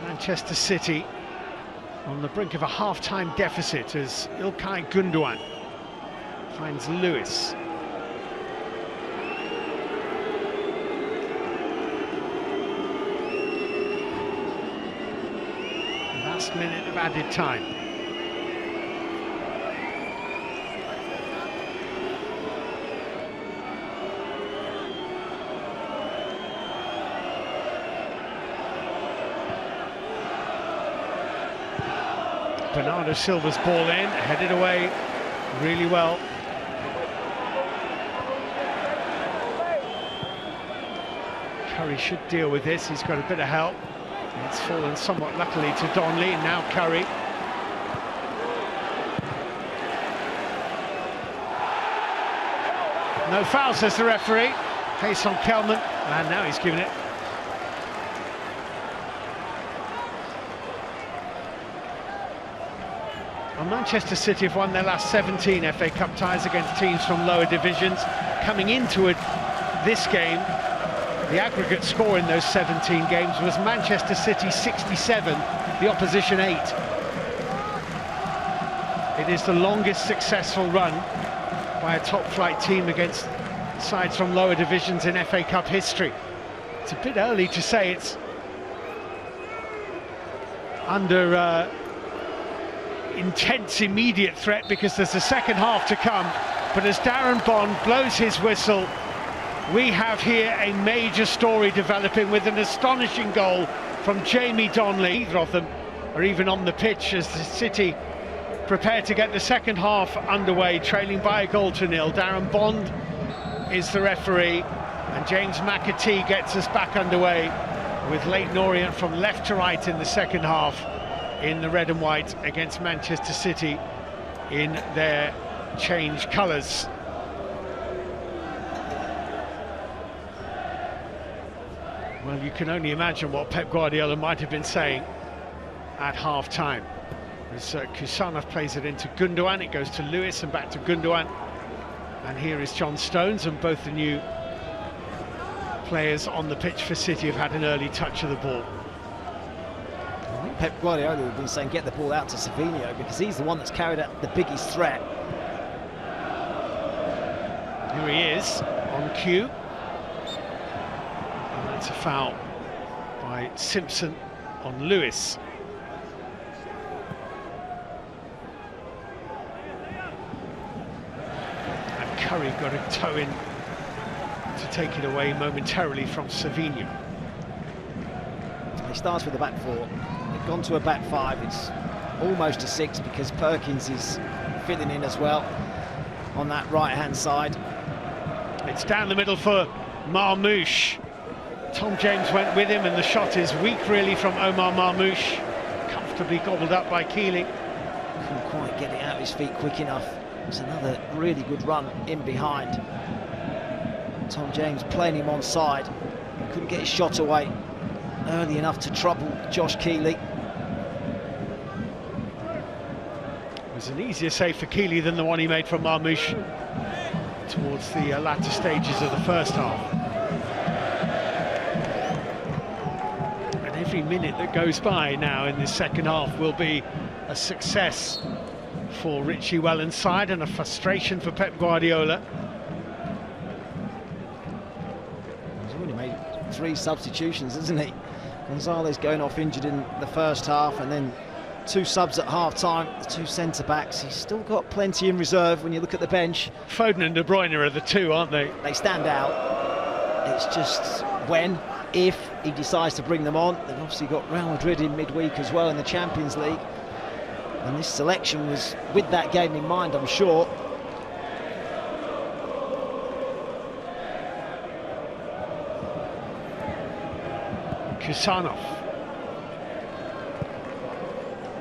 Manchester City on the brink of a half-time deficit as Ilkay Gundogan finds Lewis. Last minute of added time. Bernardo Silva's ball in, headed away really well. Curry should deal with this, he's got a bit of help. It's fallen somewhat luckily to Donley, and now Curry. No foul, says the referee. Pace on Kelman, and now he's given it. Well, Manchester City have won their last 17 FA Cup ties against teams from lower divisions. Coming into this game, the aggregate score in those 17 games was Manchester City 67, the opposition 8. It is the longest successful run by a top-flight team against sides from lower divisions in FA Cup history. It's a bit early to say it's under intense immediate threat, because there's a second half to come. But as Darren Bond blows his whistle, we have here a major story developing with an astonishing goal from Jamie Donley. Neither of them are even on the pitch as the City prepare to get the second half underway, trailing by a goal to nil. Darren Bond is the referee, and James McAtee gets us back underway with Leyton Orient from left to right in the second half in the red and white against Manchester City in their changed colours. Well, you can only imagine what Pep Guardiola might have been saying at half-time. As Kusanov plays it into Gundogan, it goes to Lewis and back to Gundogan. And here is John Stones, and both the new players on the pitch for City have had an early touch of the ball. I think Pep Guardiola would have been saying get the ball out to Savinho, because he's the one that's carried out the biggest threat. Here he is on cue. And that's a foul by Simpson on Lewis. And Curry got a toe in to take it away momentarily from Savinho. He starts with a back four. They've gone to a back five. It's almost a six, because Perkins is filling in as well on that right-hand side. It's down the middle for Marmoush. Tom James went with him, and the shot is weak really from Omar Marmoush. Comfortably gobbled up by Keeley. Couldn't quite get it out of his feet quick enough. It's another really good run in behind. Tom James playing him onside. Couldn't get his shot away early enough to trouble Josh Keeley. It was an easier save for Keeley than the one he made from Marmoush towards the latter stages of the first half. And every minute that goes by now in this second half will be a success for Richie Wellens' side and a frustration for Pep Guardiola. He's already made 3 substitutions, isn't he? Gonzalez going off injured in the first half, and then 2 subs at half-time, the 2 centre-backs. He's still got plenty in reserve when you look at the bench. Foden and De Bruyne are the 2, aren't they? They stand out. It's just when, if he decides to bring them on. They've obviously got Real Madrid in midweek as well in the Champions League. And this selection was with that game in mind, I'm sure. Kusanov.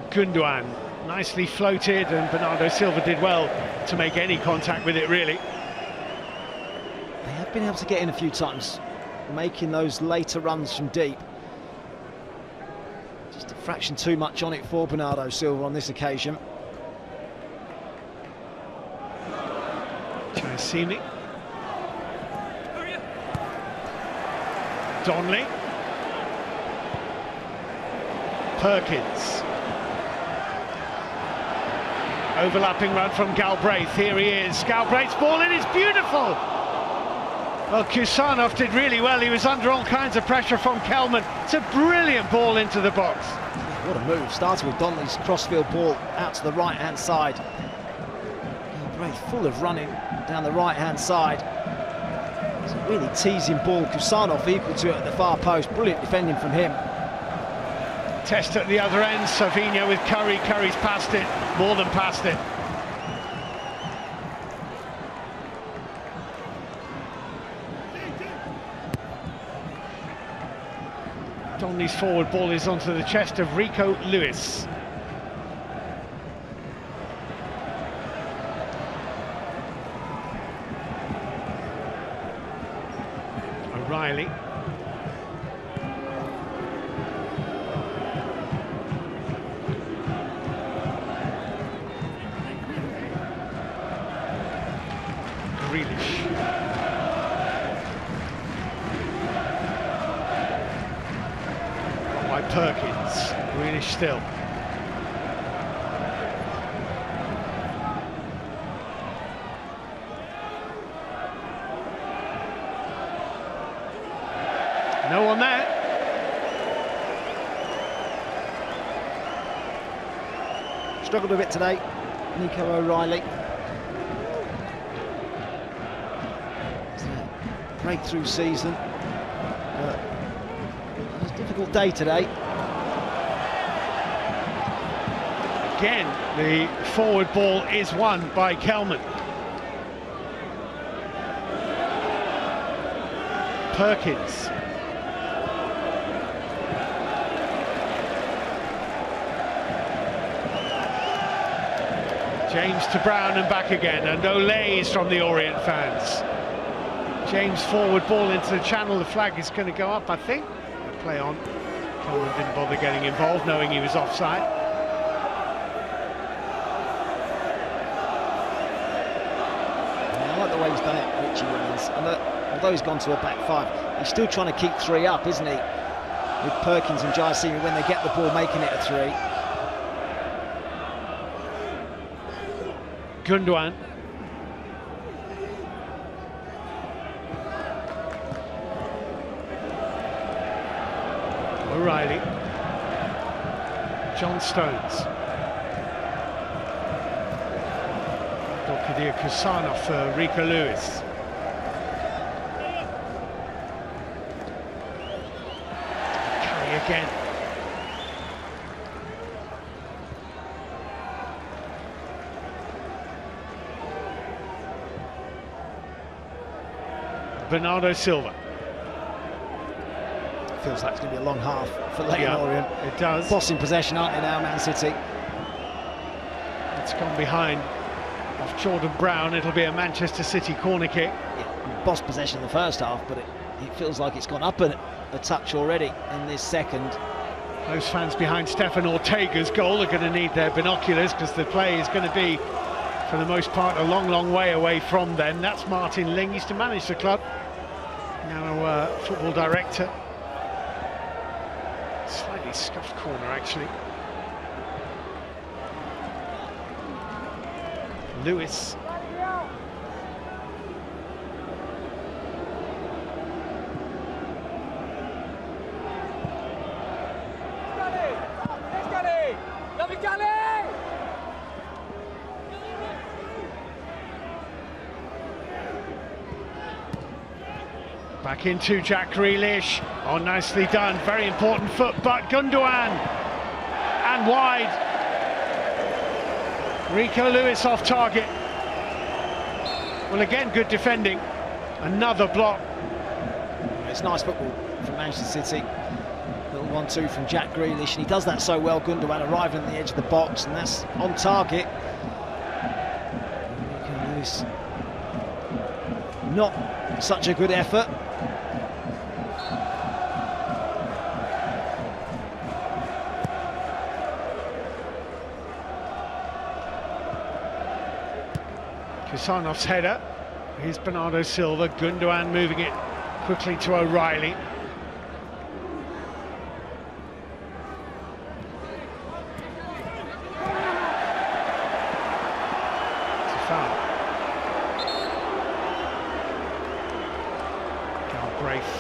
Gundogan nicely floated, and Bernardo Silva did well to make any contact with it, really. They have been able to get in a few times, making those later runs from deep. Just a fraction too much on it for Bernardo Silva on this occasion. Jaisimi. Donley. Perkins. Overlapping run from Galbraith. Here he is. Galbraith's ball in is beautiful. Well, Kusanov did really well. He was under all kinds of pressure from Kelman. It's a brilliant ball into the box. What a move. Starting with Donley's crossfield ball out to the right-hand side. Galbraith full of running down the right-hand side. It's a really teasing ball. Kusanov equal to it at the far post. Brilliant defending from him. Test at the other end, Savinho with Curry. Curry's past it, more than past it. Donley's forward ball is onto the chest of Rico Lewis. O'Reilly. Grealish. By Perkins. Grealish still. No one there. Struggled a bit today, Nico O'Reilly. It's a breakthrough season. It was a difficult day today. Again, the forward ball is won by Kelman. Perkins. James to Brown and back again, and Olays from the Orient fans. James forward ball into the channel, the flag is going to go up, I think. Play on. Kelman didn't bother getting involved, knowing he was offside. I like the way he's done it, Richie Williams. And although he's gone to a back five, he's still trying to keep three up, isn't he? With Perkins and Jairzinho, when they get the ball, making it a three. Gundogan. O'Reilly. John Stones. Kadir Kusanov for Rico Lewis. Curry again. Bernardo Silva. Feels like it's going to be a long half for Leyton Orient. It does. Bossing possession, aren't they now, Man City? It's gone behind off Jordan Brown. It'll be a Manchester City corner kick. Yeah, boss possession in the first half, but it feels like it's gone up a touch already in this second. Those fans behind Stefan Ortega's goal are going to need their binoculars, because the play is going to be, for the most part, a long, long way away from them. That's Martin Ling. Used to manage the club. Now football director. Slightly scuffed corner, actually. Lewis. Back into Jack Grealish. Oh, nicely done. Very important foot, but Gundogan. And wide. Rico Lewis off target. Well, again, good defending. Another block. It's nice football from Manchester City. Little 1-2 from Jack Grealish, and he does that so well. Gundogan arriving at the edge of the box, and that's on target. Rico Lewis. Not such a good effort. Kusanov's header. Here's Bernardo Silva. Gundogan moving it quickly to O'Reilly. It's a foul. Galbraith,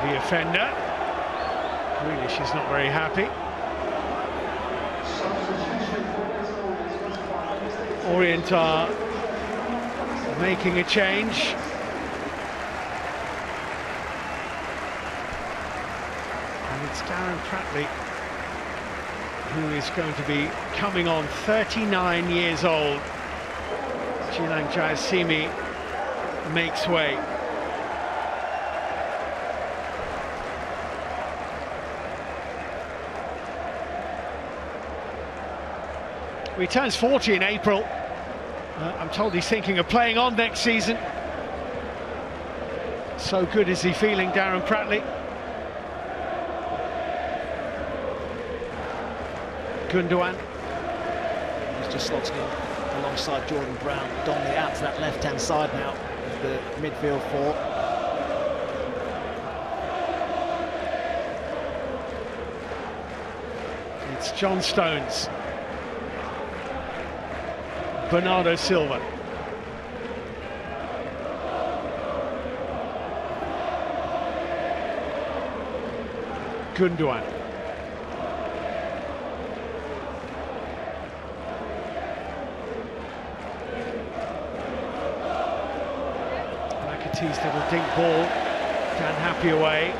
the offender. Grealish is not very happy. Orient are making a change. And It's Darren Pratley, who is going to be coming on 39 years old. Jilang Jayasimi makes way. He turns 40 in April. I'm told he's thinking of playing on next season. So good is he feeling, Darren Pratley. Gundogan. He's just slotting in alongside Jordan Brown. Donley out to that left-hand side now of the midfield four. It's John Stones. Bernardo Silva. Gundogan. Lakate's little dink ball. Dan Happy away.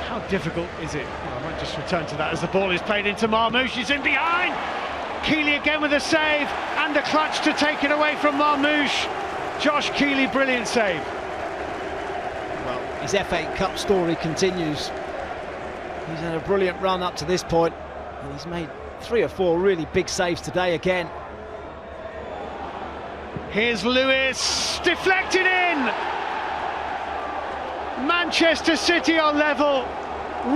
How difficult is it? Well, I might just return to that as the ball is played into Marmoush. He's in behind. Keeley again with a save and the clutch to take it away from Marmoush. Josh Keeley, brilliant save. Well, his FA Cup story continues. He's had a brilliant run up to this point, and he's made 3 or 4 really big saves today again. Here's Lewis, deflected in. Manchester City are level.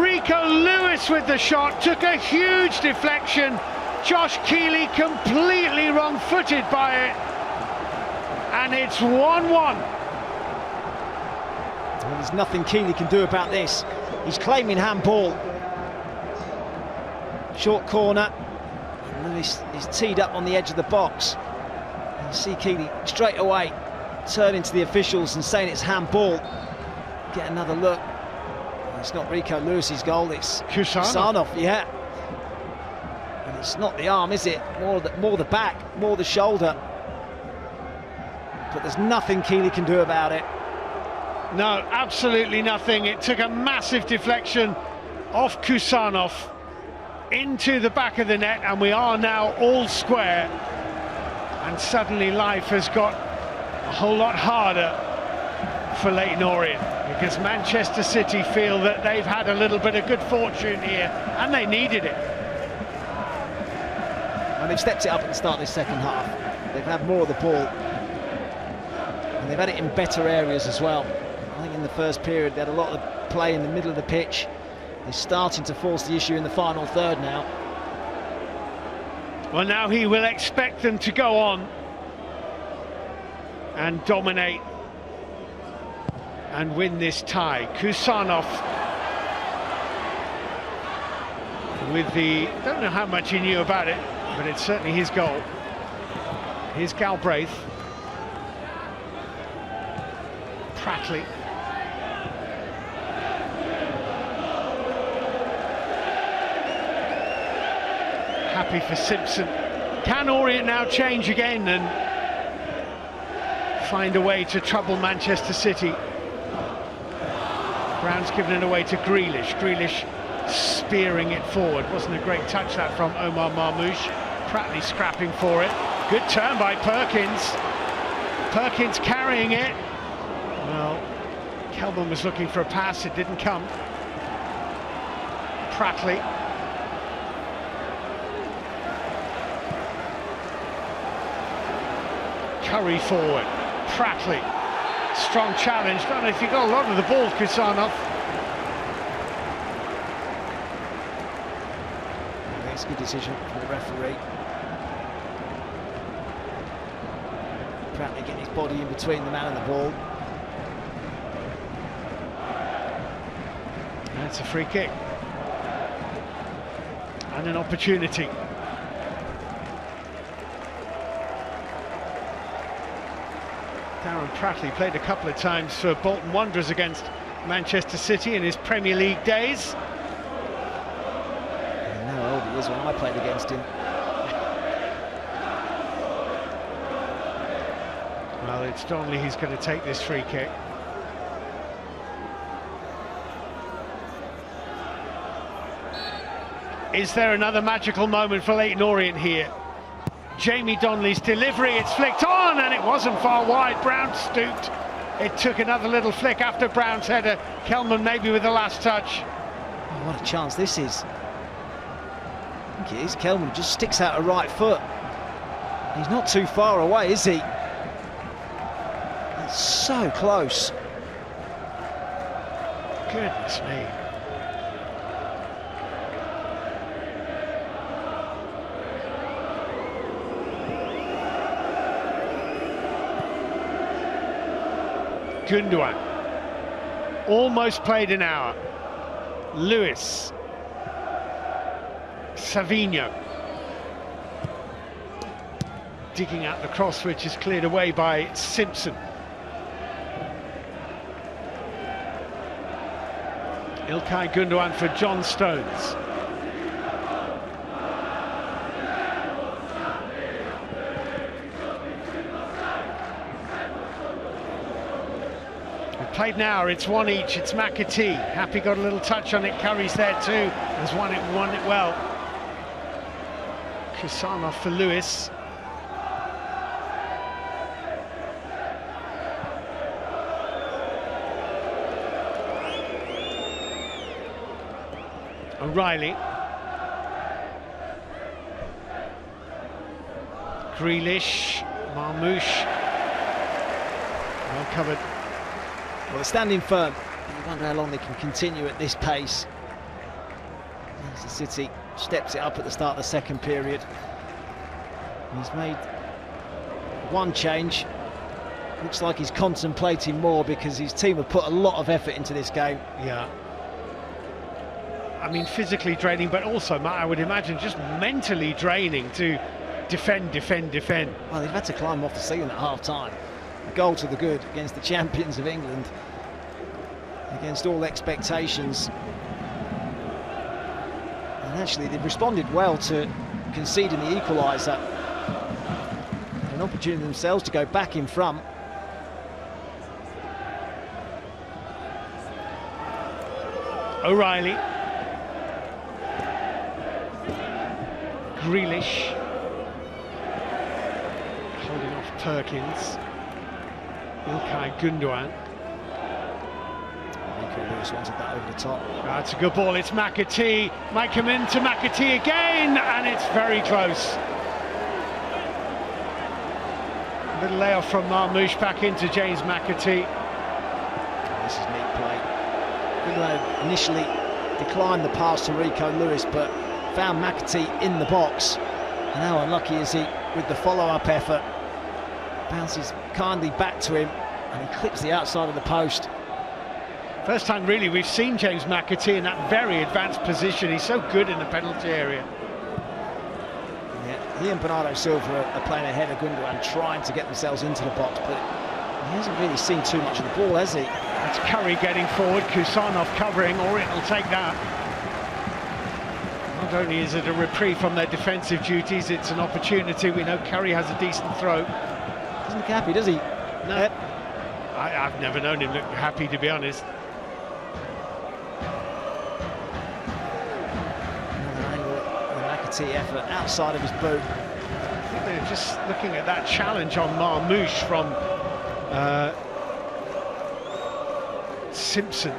Rico Lewis with the shot, took a huge deflection. Josh Keeley completely wrong-footed by it. And it's 1-1. Well, there's nothing Keeley can do about this. He's claiming handball. Short corner. And Lewis is teed up on the edge of the box. And you see Keeley straight away turning to the officials and saying it's handball. Get another look. It's not Rico Lewis's goal, it's Kusanov, yeah. And it's not the arm, is it? More the back, more the shoulder. But there's nothing Keeley can do about it. No, absolutely nothing. It took a massive deflection off Kusanov into the back of the net, and we are now all square. And suddenly life has got a whole lot harder for Leyton Orient, because Manchester City feel that they've had a little bit of good fortune here and they needed it. And they've stepped it up at the start of this second half. They've had more of the ball and they've had it in better areas as well. I think in the first period they had a lot of play in the middle of the pitch. They're starting to force the issue in the final third now. Well, now he will expect them to go on and dominate and win this tie. Kusanov with the, don't know how much he knew about it, but it's certainly his goal. Here's Galbraith. Pratley. Happy for Simpson. Can Orient now change again and find a way to trouble Manchester City? Brown's given it away to Grealish. Grealish spearing it forward. Wasn't a great touch that from Omar Marmoush. Pratley scrapping for it. Good turn by Perkins. Perkins carrying it. Well, Kelman was looking for a pass, it didn't come. Pratley. Curry forward. Pratley. Strong challenge. Don't know if he got a lot of the ball, Kusanov. That's a good decision from the referee. Pratley getting his body in between the man and the ball. That's a free kick. And an opportunity. Darren Pratley played a couple of times for Bolton Wanderers against Manchester City in his Premier League days. I know how old he is when I played against him. Well, it's Donley who's going to take this free kick. Is there another magical moment for Leyton Orient here? Jamie Donley's delivery, it's flicked on, and it wasn't far wide. Brown stooped. It took another little flick after Brown's header. Kelman maybe with the last touch. Oh, what a chance this is. I think it is. Kelman just sticks out a right foot. He's not too far away, is he? That's so close. Goodness me. Gundogan almost played an hour. Lewis, Savinho digging out the cross, which is cleared away by Simpson. Ilkay Gundogan for John Stones. Played now, it's one each, it's McAtee. Happy got a little touch on it, carries there too, has won it well. Kusanov for Lewis. O'Reilly. Grealish, Marmouche. Well covered. Well, they're standing firm. I wonder how long they can continue at this pace. Manchester City steps it up at the start of the second period. He's made one change. Looks like he's contemplating more because his team have put a lot of effort into this game. Yeah. I mean, physically draining, but also, Matt, I would imagine just mentally draining to defend. Well, they've had to climb off the ceiling at half-time. A goal to the good against the champions of England, against all expectations. And actually, they've responded well to conceding the equaliser. An opportunity themselves to go back in front. O'Reilly. Grealish. Holding off Perkins. Ilkay Gundogan. Rico Lewis wanted that over the top. That's a good ball, it's McAtee. Might come into McAtee again, and it's very close. A little layoff from Marmouche back into James McAtee. This is neat play. Gundogan initially declined the pass to Rico Lewis, but found McAtee in the box. And how unlucky is he with the follow-up effort? Bounces kindly back to him, and he clips the outside of the post. First time really we've seen James McAtee in that very advanced position. He's so good in the penalty area. Yeah, he and Bernardo Silva are playing ahead of Gundogan, trying to get themselves into the box, but he hasn't really seen too much of the ball, has he? That's Curry getting forward, Kusanov covering, Orient will take that. Not only is it a reprieve from their defensive duties, it's an opportunity. We know Curry has a decent throw. Doesn't look happy, does he? No. I've never known him look happy, to be honest. Another angle, the McAtee effort outside of his boot. I think they're just looking at that challenge on Marmouche from Simpson. It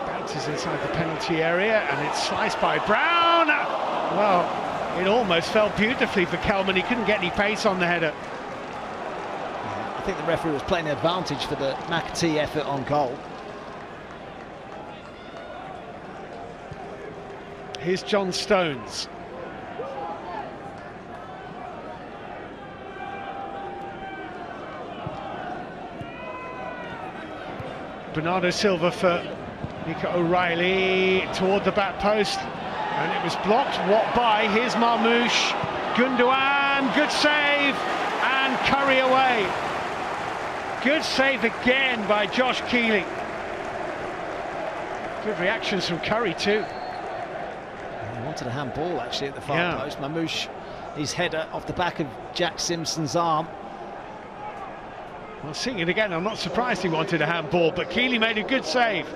bounces inside the penalty area, and it's sliced by Brown. Well, it almost fell beautifully for Kelman. He couldn't get any pace on the header. I think the referee was playing advantage for the McAtee effort on goal. Here's John Stones. Bernardo Silva for Nico O'Reilly toward the back post, and it was blocked. What by? Here's Marmouche. Gundogan, good save, and Curry away. Good save again by Josh Keeley. Good reactions from Curry too. He wanted a handball actually at the far post. Mamouche, his header off the back of Jack Simpson's arm. Well, seeing it again, I'm not surprised he wanted a handball, but Keeley made a good save.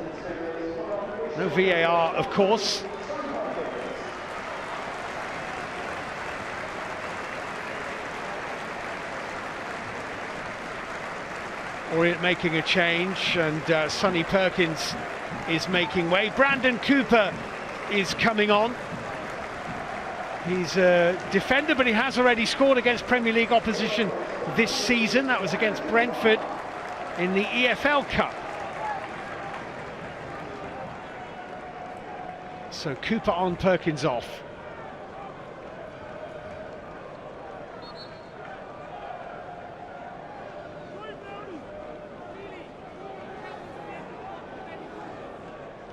No VAR, of course. Orient making a change, and Sonny Perkins is making way. Brandon Cooper is coming on. He's a defender, but he has already scored against Premier League opposition this season. That was against Brentford in the EFL Cup. So Cooper on, Perkins off.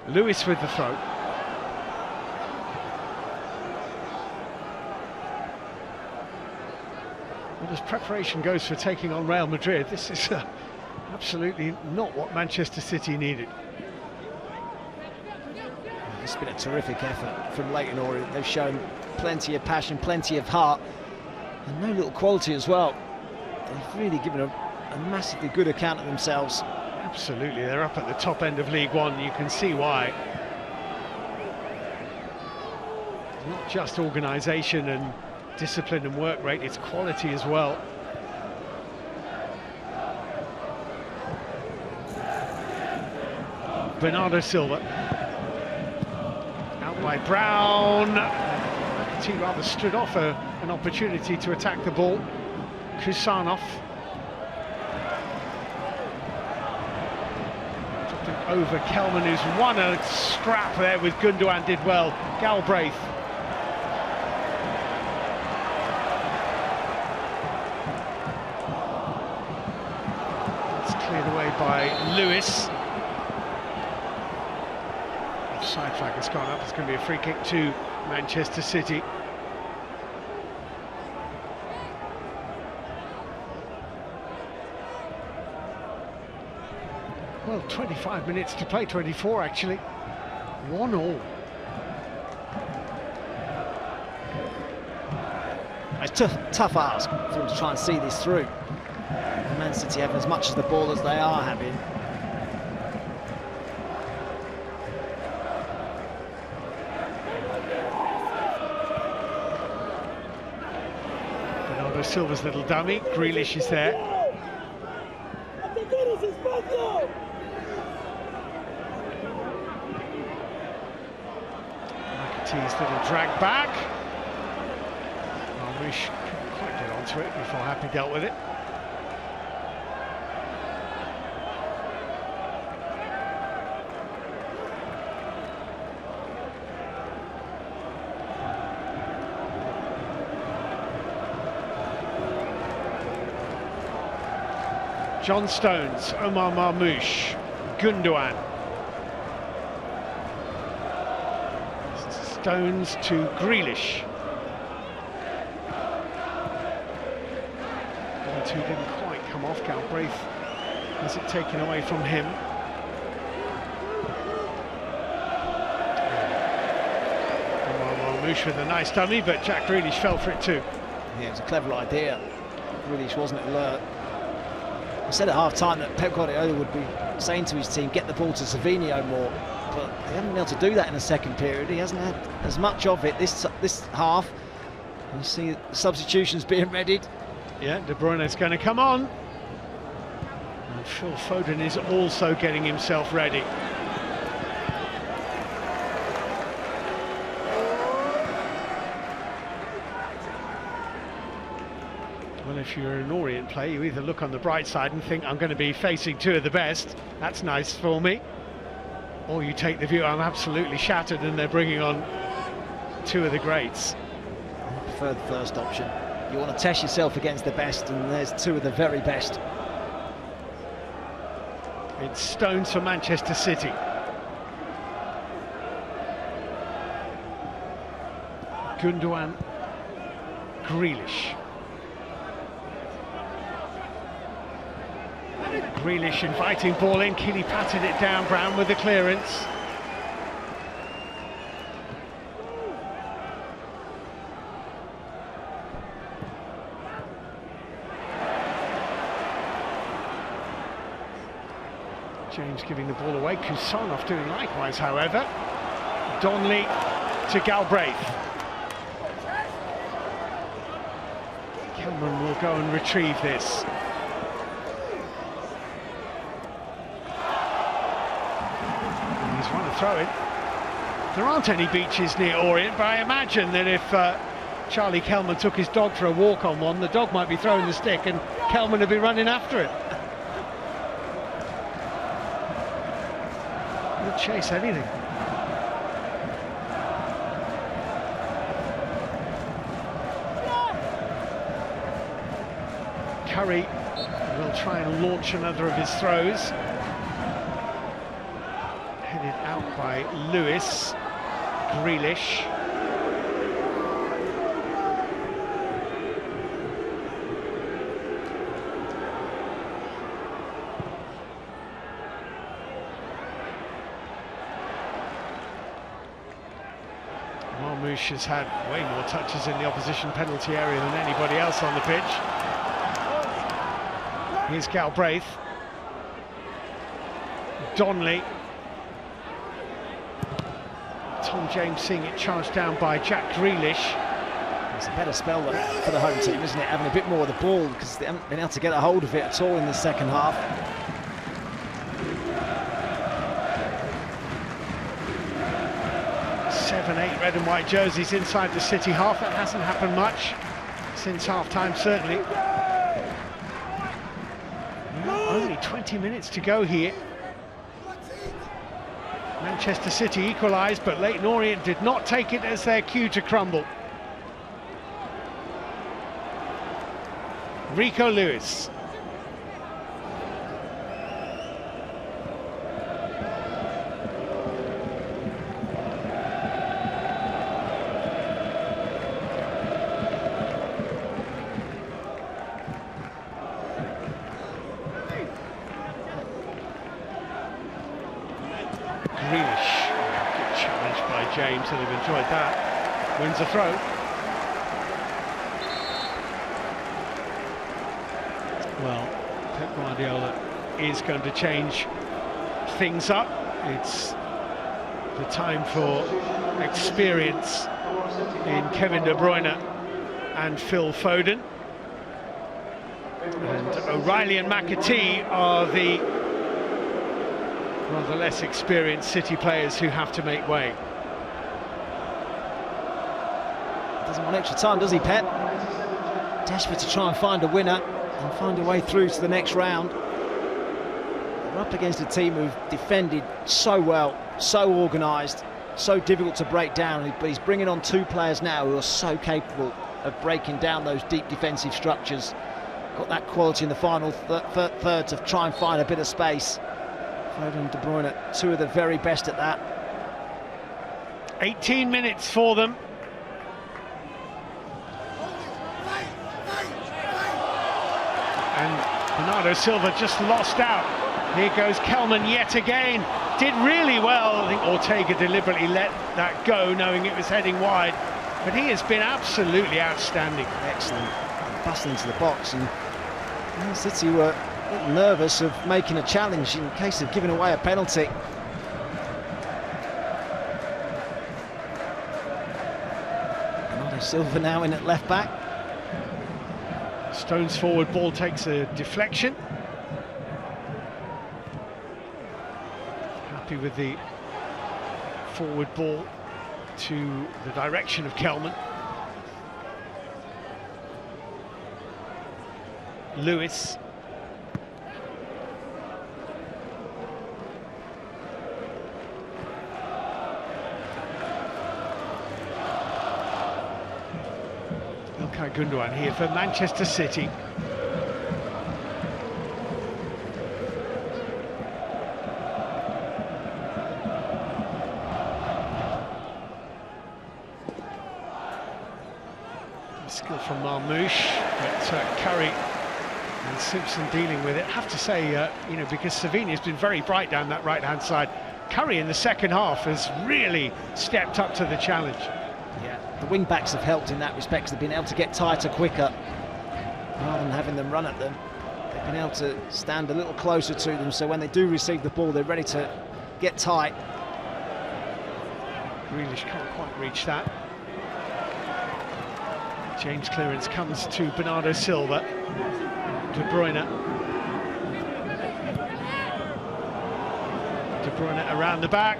Lewis with the throw. Well, as preparation goes for taking on Real Madrid, this is absolutely not what Manchester City needed. It's been a terrific effort from Leyton Orient. They've shown plenty of passion, plenty of heart, and no little quality as well. They've really given a massively good account of themselves. Absolutely, they're up at the top end of League One. You can see why. Not just organisation and discipline and work rate, it's quality as well. Bernardo Silva. Out by Brown. He rather stood off an opportunity to attack the ball. Kusanov. Over Kelman, who's won a scrap there with Gundogan, did well. Galbraith. It's cleared away by Lewis. Offside flag has gone up. It's going to be a free kick to Manchester City. Well, 25 minutes to play, 24 actually. 1-1. It's a tough ask for them to try and see this through. Man City have as much of the ball as they are having. Bernardo Silva's little dummy. Grealish is there. McAtee's little drag back. Marmouche couldn't quite get onto it before Happy dealt with it. John Stones, Omar Marmouche, Gundogan. Stones to Grealish. The two didn't quite come off. Galbraith has it taken away from him. Omar Marmouche with a nice dummy, but Jack Grealish fell for it too. Yeah, it was a clever idea. Grealish wasn't alert. I said at half-time that Pep Guardiola would be saying to his team, get the ball to Savinho more, but they haven't been able to do that in the second period. He hasn't had as much of it this half. You see substitutions being readied. Yeah, De Bruyne is going to come on. And Phil Foden is also getting himself ready. Well, if you're an Orient player, you either look on the bright side and think, I'm going to be facing two of the best, that's nice for me, or you take the view, I'm absolutely shattered and they're bringing on two of the greats. I prefer the first option. You want to test yourself against the best, and there's two of the very best. It's Stones for Manchester City. Gundogan, Grealish. Grealish inviting ball in, Keeley patted it down, Brown with the clearance. James giving the ball away, Kusanov doing likewise, however. Donley to Galbraith. Kelman will go and retrieve this. And he's won a throw-in. There aren't any beaches near Orient, but I imagine that if Charlie Kelman took his dog for a walk on one, the dog might be throwing the stick and Kelman would be running after it. He'll chase anything. Curry will try and launch another of his throws. Headed out by Lewis. Grealish. Marmouche has had way more touches in the opposition penalty area than anybody else on the pitch. Here's Galbraith. Donley. Tom James seeing it charged down by Jack Grealish. It's a better spell for the home team, isn't it? Having a bit more of the ball, because they haven't been able to get a hold of it at all in the second half. 7, 8 red and white jerseys inside the City half. That hasn't happened much since half-time, certainly. Only 20 minutes to go here. Manchester City equalised, but Leyton Orient did not take it as their cue to crumble. Rico Lewis. Grealish, good challenge by James, and they've enjoyed that. Wins a throw. Well, Pep Guardiola is going to change things up. It's the time for experience in Kevin De Bruyne and Phil Foden. And O'Reilly and McAtee are the rather less experienced City players who have to make way. Doesn't want extra time, does he, Pep? Desperate to try and find a winner and find a way through to the next round. They're up against a team who've defended so well, so organised, so difficult to break down, but he's bringing on two players now who are so capable of breaking down those deep defensive structures. Got that quality in the final third to try and find a bit of space. Foden and De Bruyne, two of the very best at that. 18 minutes for them. And Bernardo Silva just lost out. Here goes Kelman yet again. Did really well. I think Ortega deliberately let that go, knowing it was heading wide. But he has been absolutely outstanding. Excellent. Busting into the box. And City were a little nervous of making a challenge in case of giving away a penalty. Bernardo Silva now in at left back. Stones forward, ball takes a deflection. Happy with the forward ball to the direction of Kelman. Lewis. İlkay Gündoğan here for Manchester City. Skill from Marmouche, but Curry Simpson dealing with it. I have to say, you know, because Savini's been very bright down that right-hand side. Curry in the second half has really stepped up to the challenge. Yeah, the wing-backs have helped in that respect, 'cause they've been able to get tighter quicker rather than having them run at them. They've been able to stand a little closer to them, so when they do receive the ball, they're ready to get tight. Grealish can't quite reach that. James clearance comes to Bernardo Silva. De Bruyne. De Bruyne around the back.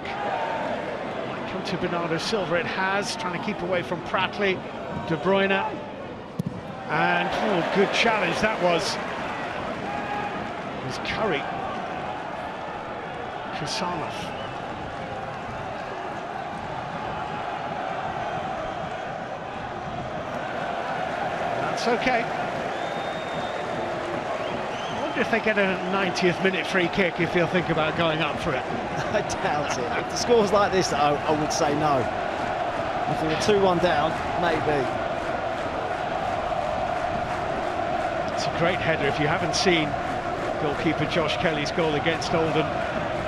Might come to Bernardo Silva, it has. Trying to keep away from Pratley. De Bruyne. And, oh, good challenge that was. It was Curry. Kasanov. That's okay. I wonder if they get a 90th minute free kick, if he'll think about going up for it. I doubt it. If the score's like this, I would say no. If they were 2-1 down, maybe. It's a great header. If you haven't seen goalkeeper Josh Keeley's goal against Oldham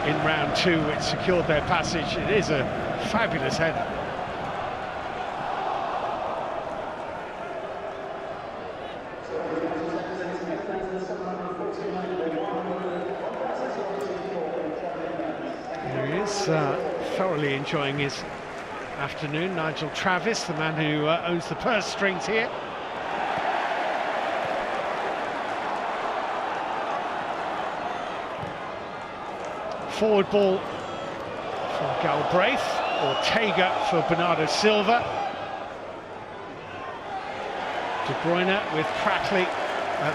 in round 2, which secured their passage, it is a fabulous header. There he is, thoroughly enjoying his afternoon. Nigel Travis, the man who owns the purse strings here. Forward ball for Galbraith, Ortega for Bernardo Silva. De Bruyne with Pratley,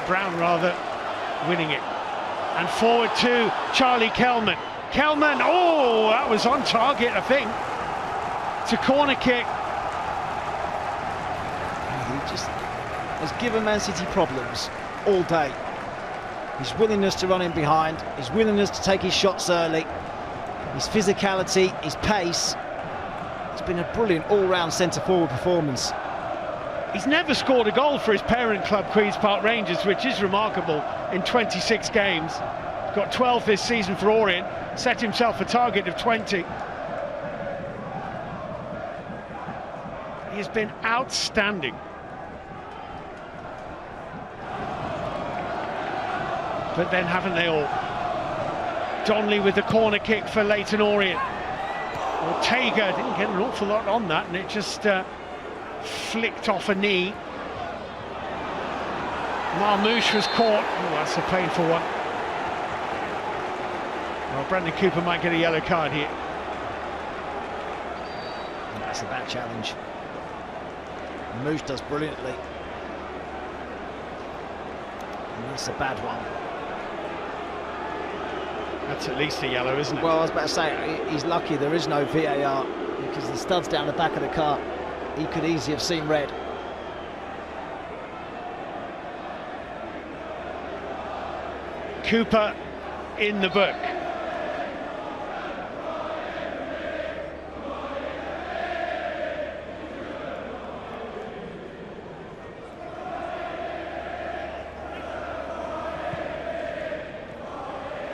Brown rather, winning it. And forward to Charlie Kelman. Kelman, oh, that was on target, I think. It's a corner kick. He just has given Man City problems all day. His willingness to run in behind, his willingness to take his shots early, his physicality, his pace. It's been a brilliant all-round centre-forward performance. He's never scored a goal for his parent club, Queen's Park Rangers, which is remarkable in 26 games. Got 12 this season for Orient, set himself a target of 20. He has been outstanding. But then haven't they all? Donley with the corner kick for Leyton Orient. Ortega didn't get an awful lot on that, and it just flicked off a knee. Marmouche was caught. Oh, that's a painful one. Well, Brendan Cooper might get a yellow card here. That's a bad challenge. Marmouche does brilliantly. And that's a bad one. That's at least a yellow, isn't it? Well, I was about to say, he's lucky there is no VAR, because the stud's down the back of the car. He could easily have seen red. Cooper in the book.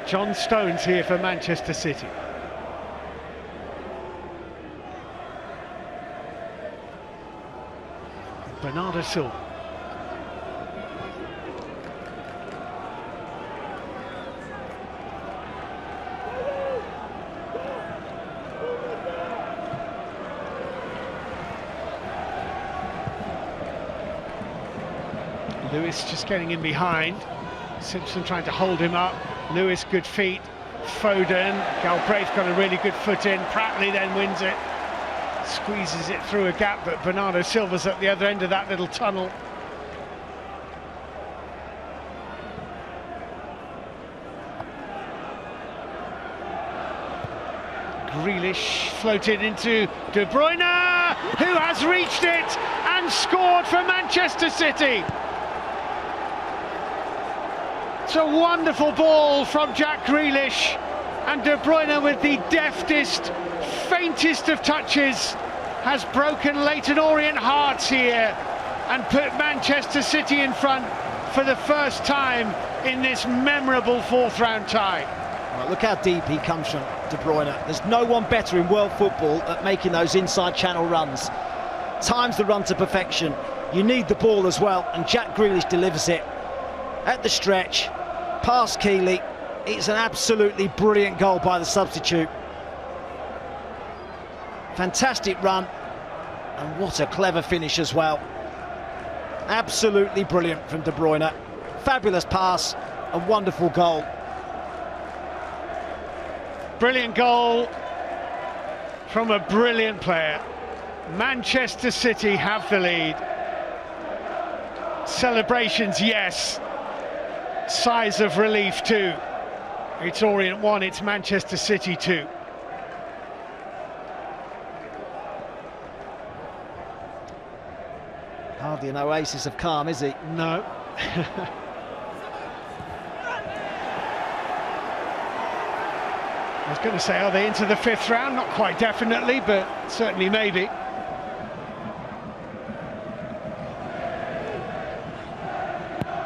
John Stones here for Manchester City. Bernardo Silva. Lewis just getting in behind. Simpson trying to hold him up. Lewis, good feet. Foden, Galbraith got a really good foot in. Pratley then wins it. Squeezes it through a gap, but Bernardo Silva's at the other end of that little tunnel. Grealish floated into De Bruyne, who has reached it and scored for Manchester City. It's a wonderful ball from Jack Grealish, and De Bruyne with the deftest, faintest of touches has broken Leyton Orient hearts here and put Manchester City in front for the first time in this memorable fourth-round tie. Right, look how deep he comes from De Bruyne. There's no one better in world football at making those inside channel runs. Times the run to perfection. You need the ball as well, and Jack Grealish delivers it at the stretch, past Keeley. It's an absolutely brilliant goal by the substitute. Fantastic run, and what a clever finish as well. Absolutely brilliant from De Bruyne. Fabulous pass, a wonderful goal. Brilliant goal from a brilliant player. Manchester City have the lead. Celebrations, yes. Sighs of relief too. It's Orient 1, it's Manchester City 2. Hardly an oasis of calm, is he? No. I was going to say, are they into the fifth round? Not quite definitely, but certainly maybe.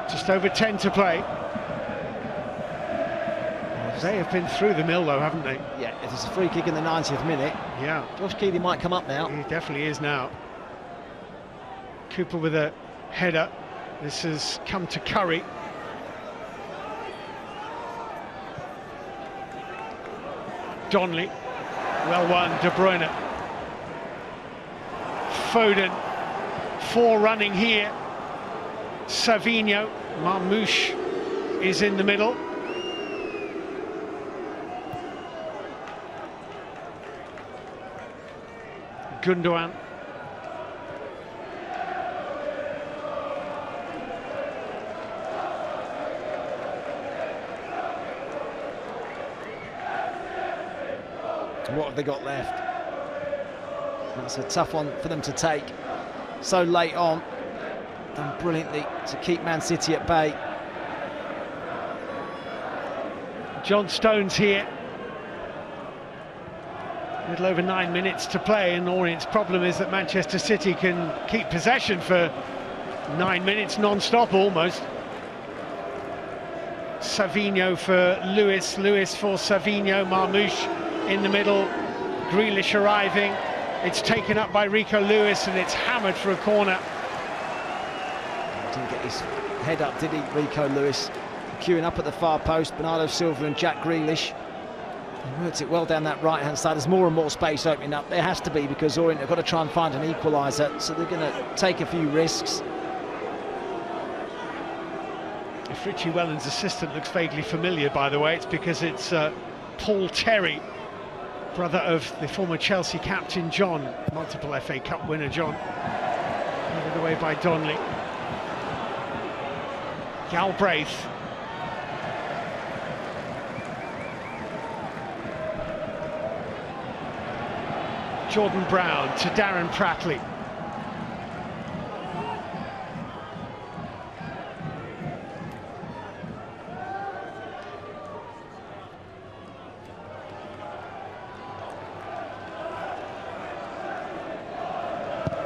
Just over 10 to play. They have been through the mill though, haven't they? Yeah, if there's a free kick in the 90th minute, yeah. Josh Keeley might come up now. He definitely is now. Cooper with a header. This has come to Curry. Donley, well won, De Bruyne. Foden, running here. Savinho, Marmouche is in the middle. Gundogan. What have they got left? That's a tough one for them to take so late on. Done brilliantly to keep Man City at bay. John Stones here. A little over 9 minutes to play, and Orient's problem is that Manchester City can keep possession for 9 minutes non-stop almost. Savinho for Lewis, Lewis for Savinho, Marmouche in the middle, Grealish arriving. It's taken up by Rico Lewis and it's hammered for a corner. Didn't get his head up, did he, Rico Lewis? Queuing up at the far post, Bernardo Silva and Jack Grealish. He worked it well down that right-hand side. There's more and more space opening up. There has to be, because Orient have got to try and find an equaliser, so they're going to take a few risks. If Richie Wellens' assistant looks vaguely familiar, by the way, it's because it's Paul Terry, brother of the former Chelsea captain John, multiple FA Cup winner John. Handed away by Donley. Galbraith. Jordan Brown to Darren Pratley.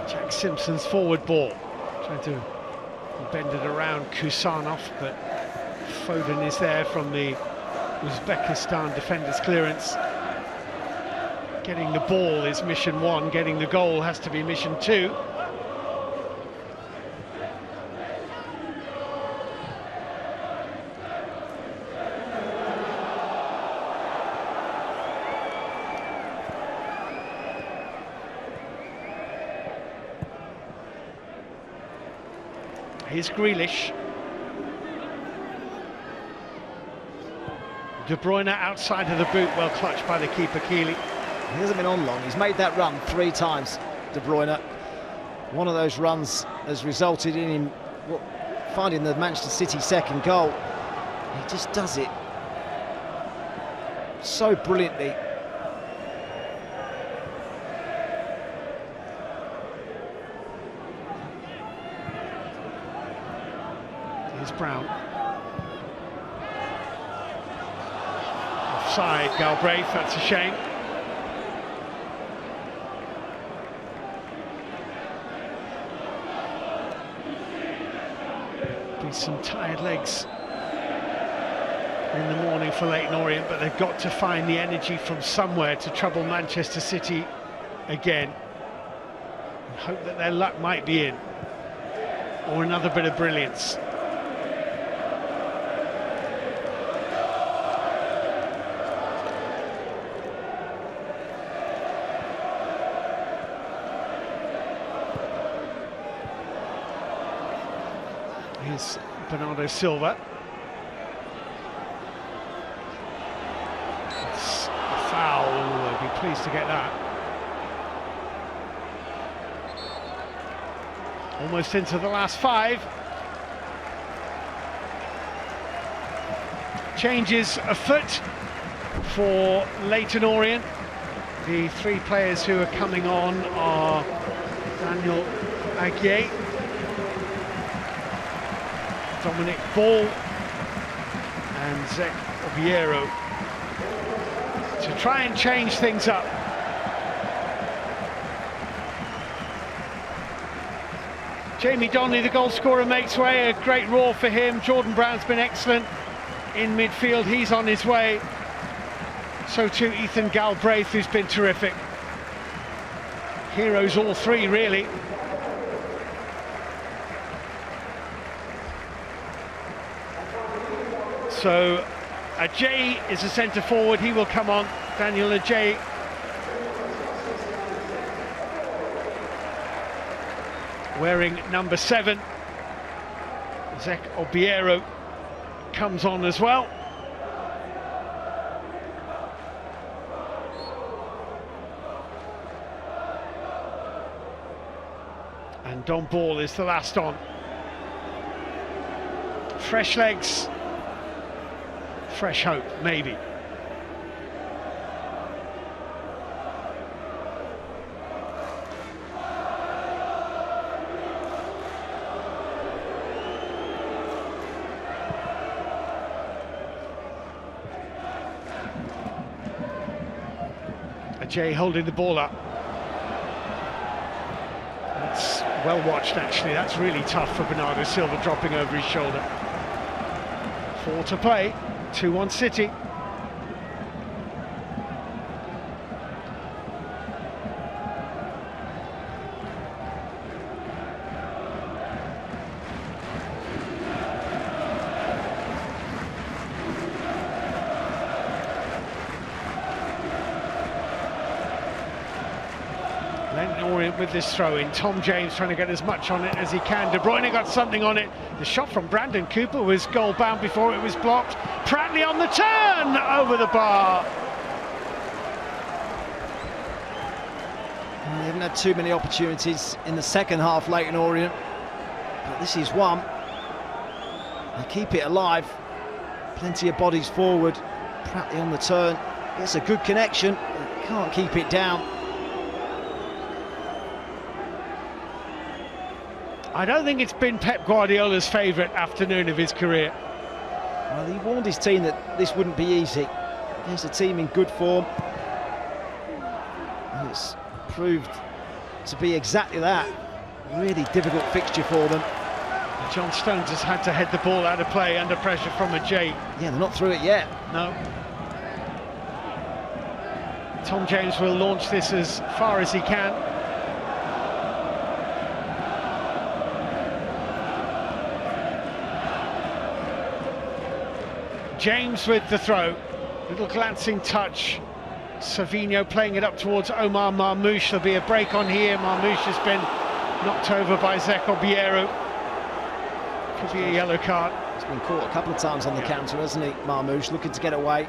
Jack Simpson's forward ball, trying to bend it around Kusanov, but Foden is there from the Uzbekistan defender's clearance. Getting the ball is mission 1, getting the goal has to be mission 2. Here's Grealish. De Bruyne outside of the boot, well clutched by the keeper Keeley. He hasn't been on long. He's made that run 3 times, De Bruyne. One of those runs has resulted in him finding the Manchester City second goal. He just does it so brilliantly. Here's Brown. Offside, Galbraith, that's a shame. Some tired legs in the morning for Leyton Orient, but they've got to find the energy from somewhere to trouble Manchester City again, and hope that their luck might be in, or another bit of brilliance. Here's Bernardo Silva. It's a foul. They'll be pleased to get that. Almost into the last 5. Changes afoot for Leyton Orient. The 3 players who are coming on are Daniel Aguier, Dominic Ball and Zek Obiero to try and change things up. Jamie Donley, the goal scorer, makes way. A great roar for him. Jordan Brown's been excellent in midfield. He's on his way. So too Ethan Galbraith, who's been terrific. Heroes all 3, really. So Ajay is a centre forward. He will come on. Daniel Ajay. Wearing number 7. Zek Obiero comes on as well. And Don Ball is the last on. Fresh legs. Fresh hope, maybe. Ajay holding the ball up. That's well watched, actually. That's really tough for Bernardo Silva, dropping over his shoulder. 4 to play. 2-1 City. Leyton Orient with this throw-in. Tom James trying to get as much on it as he can. De Bruyne got something on it. The shot from Brandon Cooper was goal-bound before it was blocked. Pratley on the turn, over the bar. They haven't had too many opportunities in the second half, Leyton Orient, but this is one. They keep it alive. Plenty of bodies forward. Pratley on the turn. Gets a good connection. Can't keep it down. I don't think it's been Pep Guardiola's favourite afternoon of his career. Well, he warned his team that this wouldn't be easy. Here's a team in good form. And it's proved to be exactly that. Really difficult fixture for them. John Stones has had to head the ball out of play under pressure from Ajay. Yeah, they're not through it yet. No. Tom James will launch this as far as he can. James with the throw, little glancing touch. Savinho playing it up towards Omar Marmoush. There'll be a break on here. Marmoush has been knocked over by Zek Obiero. Could be a yellow card. He's been caught a couple of times on the counter, hasn't he? Marmoush looking to get away.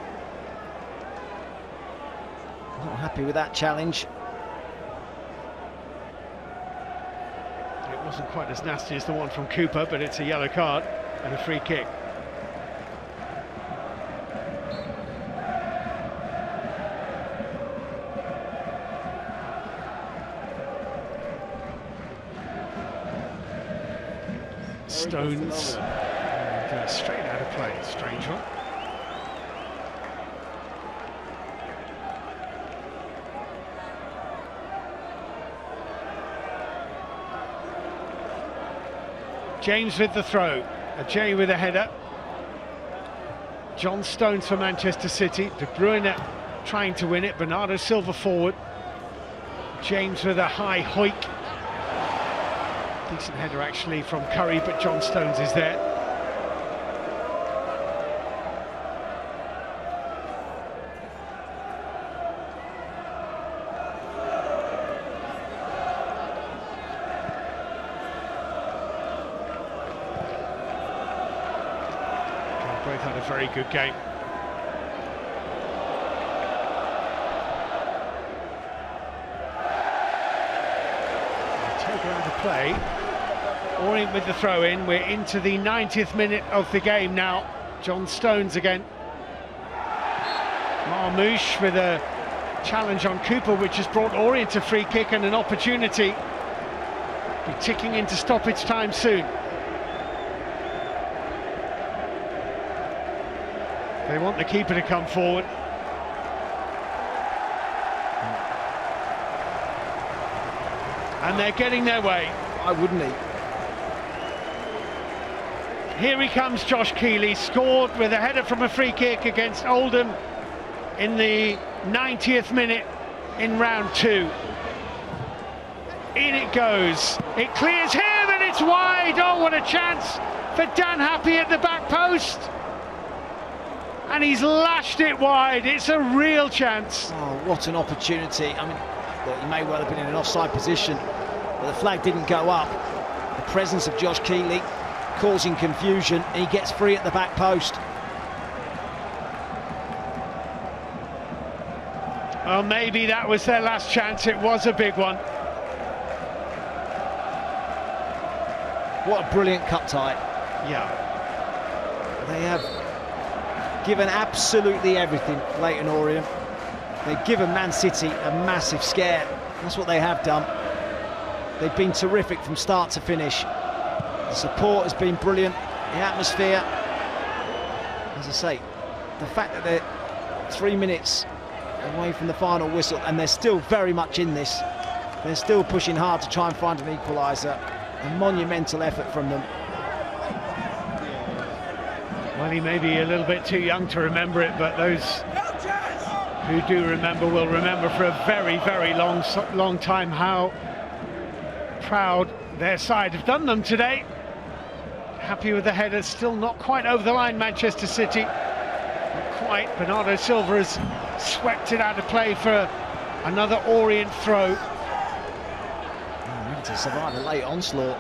Not happy with that challenge. It wasn't quite as nasty as the one from Cooper, but it's a yellow card and a free kick. Stones, and straight out of play, strange one. James with the throw, Ajay with a header. John Stones for Manchester City. De Bruyne trying to win it. Bernardo Silva forward. James with a high hoik. Decent header actually from Curry, but John Stones is there. Both had a very good game. Take around the play. Orient with the throw in. We're into the 90th minute of the game now. John Stones again. Marmouche with a challenge on Cooper, which has brought Orient a free kick and an opportunity. Be ticking into stoppage time soon. They want the keeper to come forward. And they're getting their way. Why wouldn't he? Here he comes, Josh Keeley, scored with a header from a free kick against Oldham in the 90th minute in round 2. In it goes. It clears him and it's wide. Oh, what a chance for Dan Happy at the back post. And he's lashed it wide. It's a real chance. Oh, what an opportunity. I mean, look, he may well have been in an offside position, but the flag didn't go up. The presence of Josh Keeley causing confusion, and he gets free at the back post. Well, maybe that was their last chance. It was a big one. What a brilliant cup tie. Yeah. They have given absolutely everything, Leyton Orient. They've given Man City a massive scare. That's what they have done. They've been terrific from start to finish. The support has been brilliant. The atmosphere, as I say, the fact that they're 3 minutes away from the final whistle and they're still very much in this. They're still pushing hard to try and find an equaliser. A monumental effort from them. Well, he may be a little bit too young to remember it, but those who do remember will remember for a very, very long time how proud their side have done them today. Happy with the header, still not quite over the line, Manchester City. Not quite. Bernardo Silva has swept it out of play for another Orient throw. To survive a late onslaught.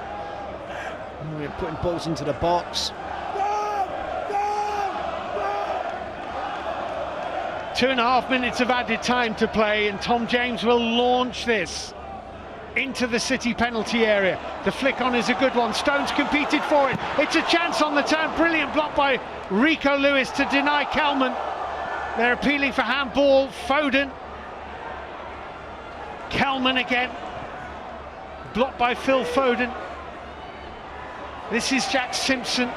Orient putting balls into the box. 2.5 minutes of added time to play, and Tom James will launch this into the City penalty area. The flick on is a good one. Stones competed for it. It's a chance on the turn. Brilliant block by Rico Lewis to deny Kelman. They're appealing for handball. Foden. Kelman again. Blocked by Phil Foden. This is Jack Simpson.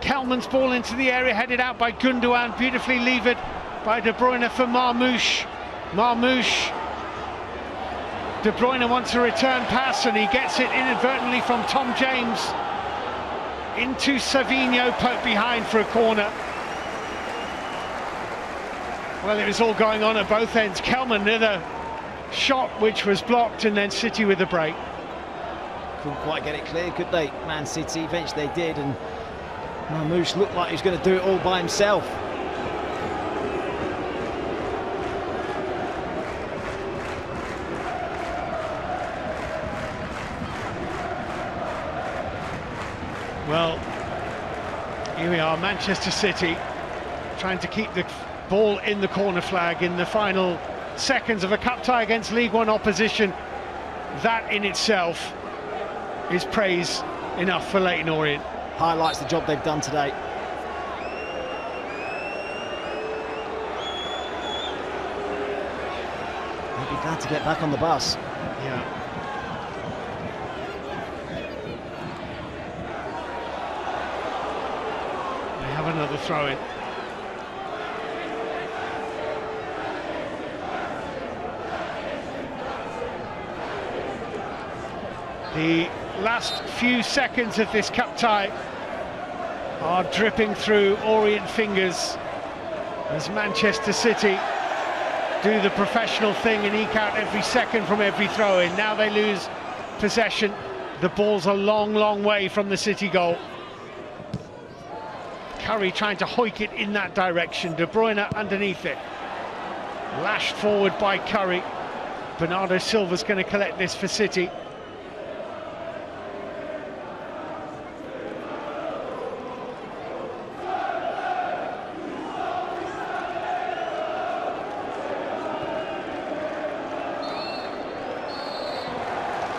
Kelman's ball into the area, headed out by Gundogan, beautifully levered by De Bruyne for Marmouche. Marmouche. De Bruyne wants a return pass and he gets it inadvertently from Tom James into Savinho, poked behind for a corner. Well, it was all going on at both ends. Kelman with a shot which was blocked, and then City with a break. Couldn't quite get it clear, could they? Man City, eventually they did, and Marmouche looked like he was going to do it all by himself. Well, here we are, Manchester City trying to keep the ball in the corner flag in the final seconds of a cup tie against League One opposition. That in itself is praise enough for Leyton Orient. Highlights the job they've done today. They'll be glad to get back on the bus. Yeah. They have another throw in. The last few seconds of this cup tie are dripping through Orient fingers as Manchester City do the professional thing and eke out every second from every throw-in. Now they lose possession. The ball's a long, long way from the City goal. Curry trying to hoik it in that direction. De Bruyne underneath it. Lashed forward by Curry. Bernardo Silva's going to collect this for City.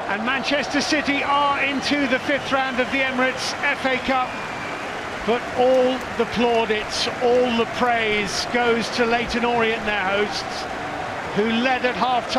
And Manchester City are into the 5th round of the Emirates FA Cup. But all the plaudits, all the praise goes to Leyton Orient, their hosts, who led at half-time.